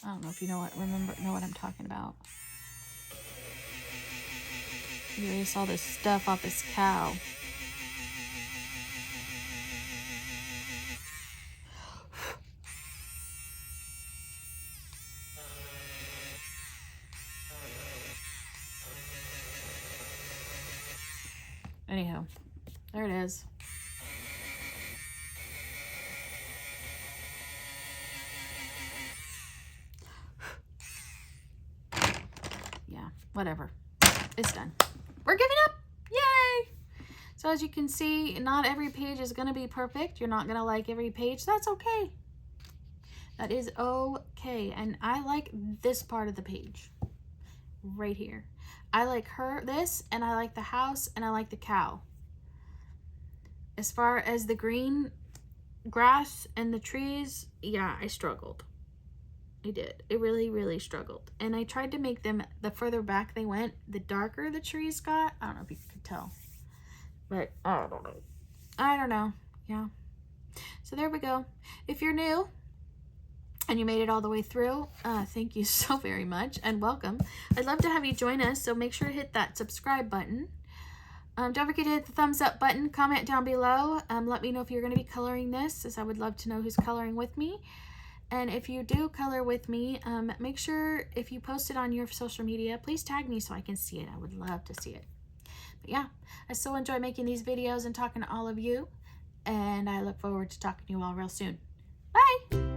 I don't know if you know what I'm talking about. You erase all this stuff off this cow. Anyhow, there it is. Yeah, whatever. It's done. We're giving up. Yay! So as you can see, not every page is going to be perfect. You're not going to like every page. That's okay. That is okay. And I like this part of the page right here. I like this, and I like the house, and I like the cow. As far as the green grass and the trees, yeah, I struggled. I did. I really, really struggled. And I tried to make them, the further back they went, the darker the trees got. I don't know if you could tell. But I don't know. I don't know. Yeah. So there we go. If you're new and you made it all the way through, thank you so very much and welcome. I'd love to have you join us, so make sure to hit that subscribe button. Don't forget to hit the thumbs up button, comment down below. Let me know if you're going to be coloring this, as I would love to know who's coloring with me. And if you do color with me, make sure if you post it on your social media, please tag me so I can see it. I would love to see it. But yeah, I so enjoy making these videos and talking to all of you. And I look forward to talking to you all real soon. Bye!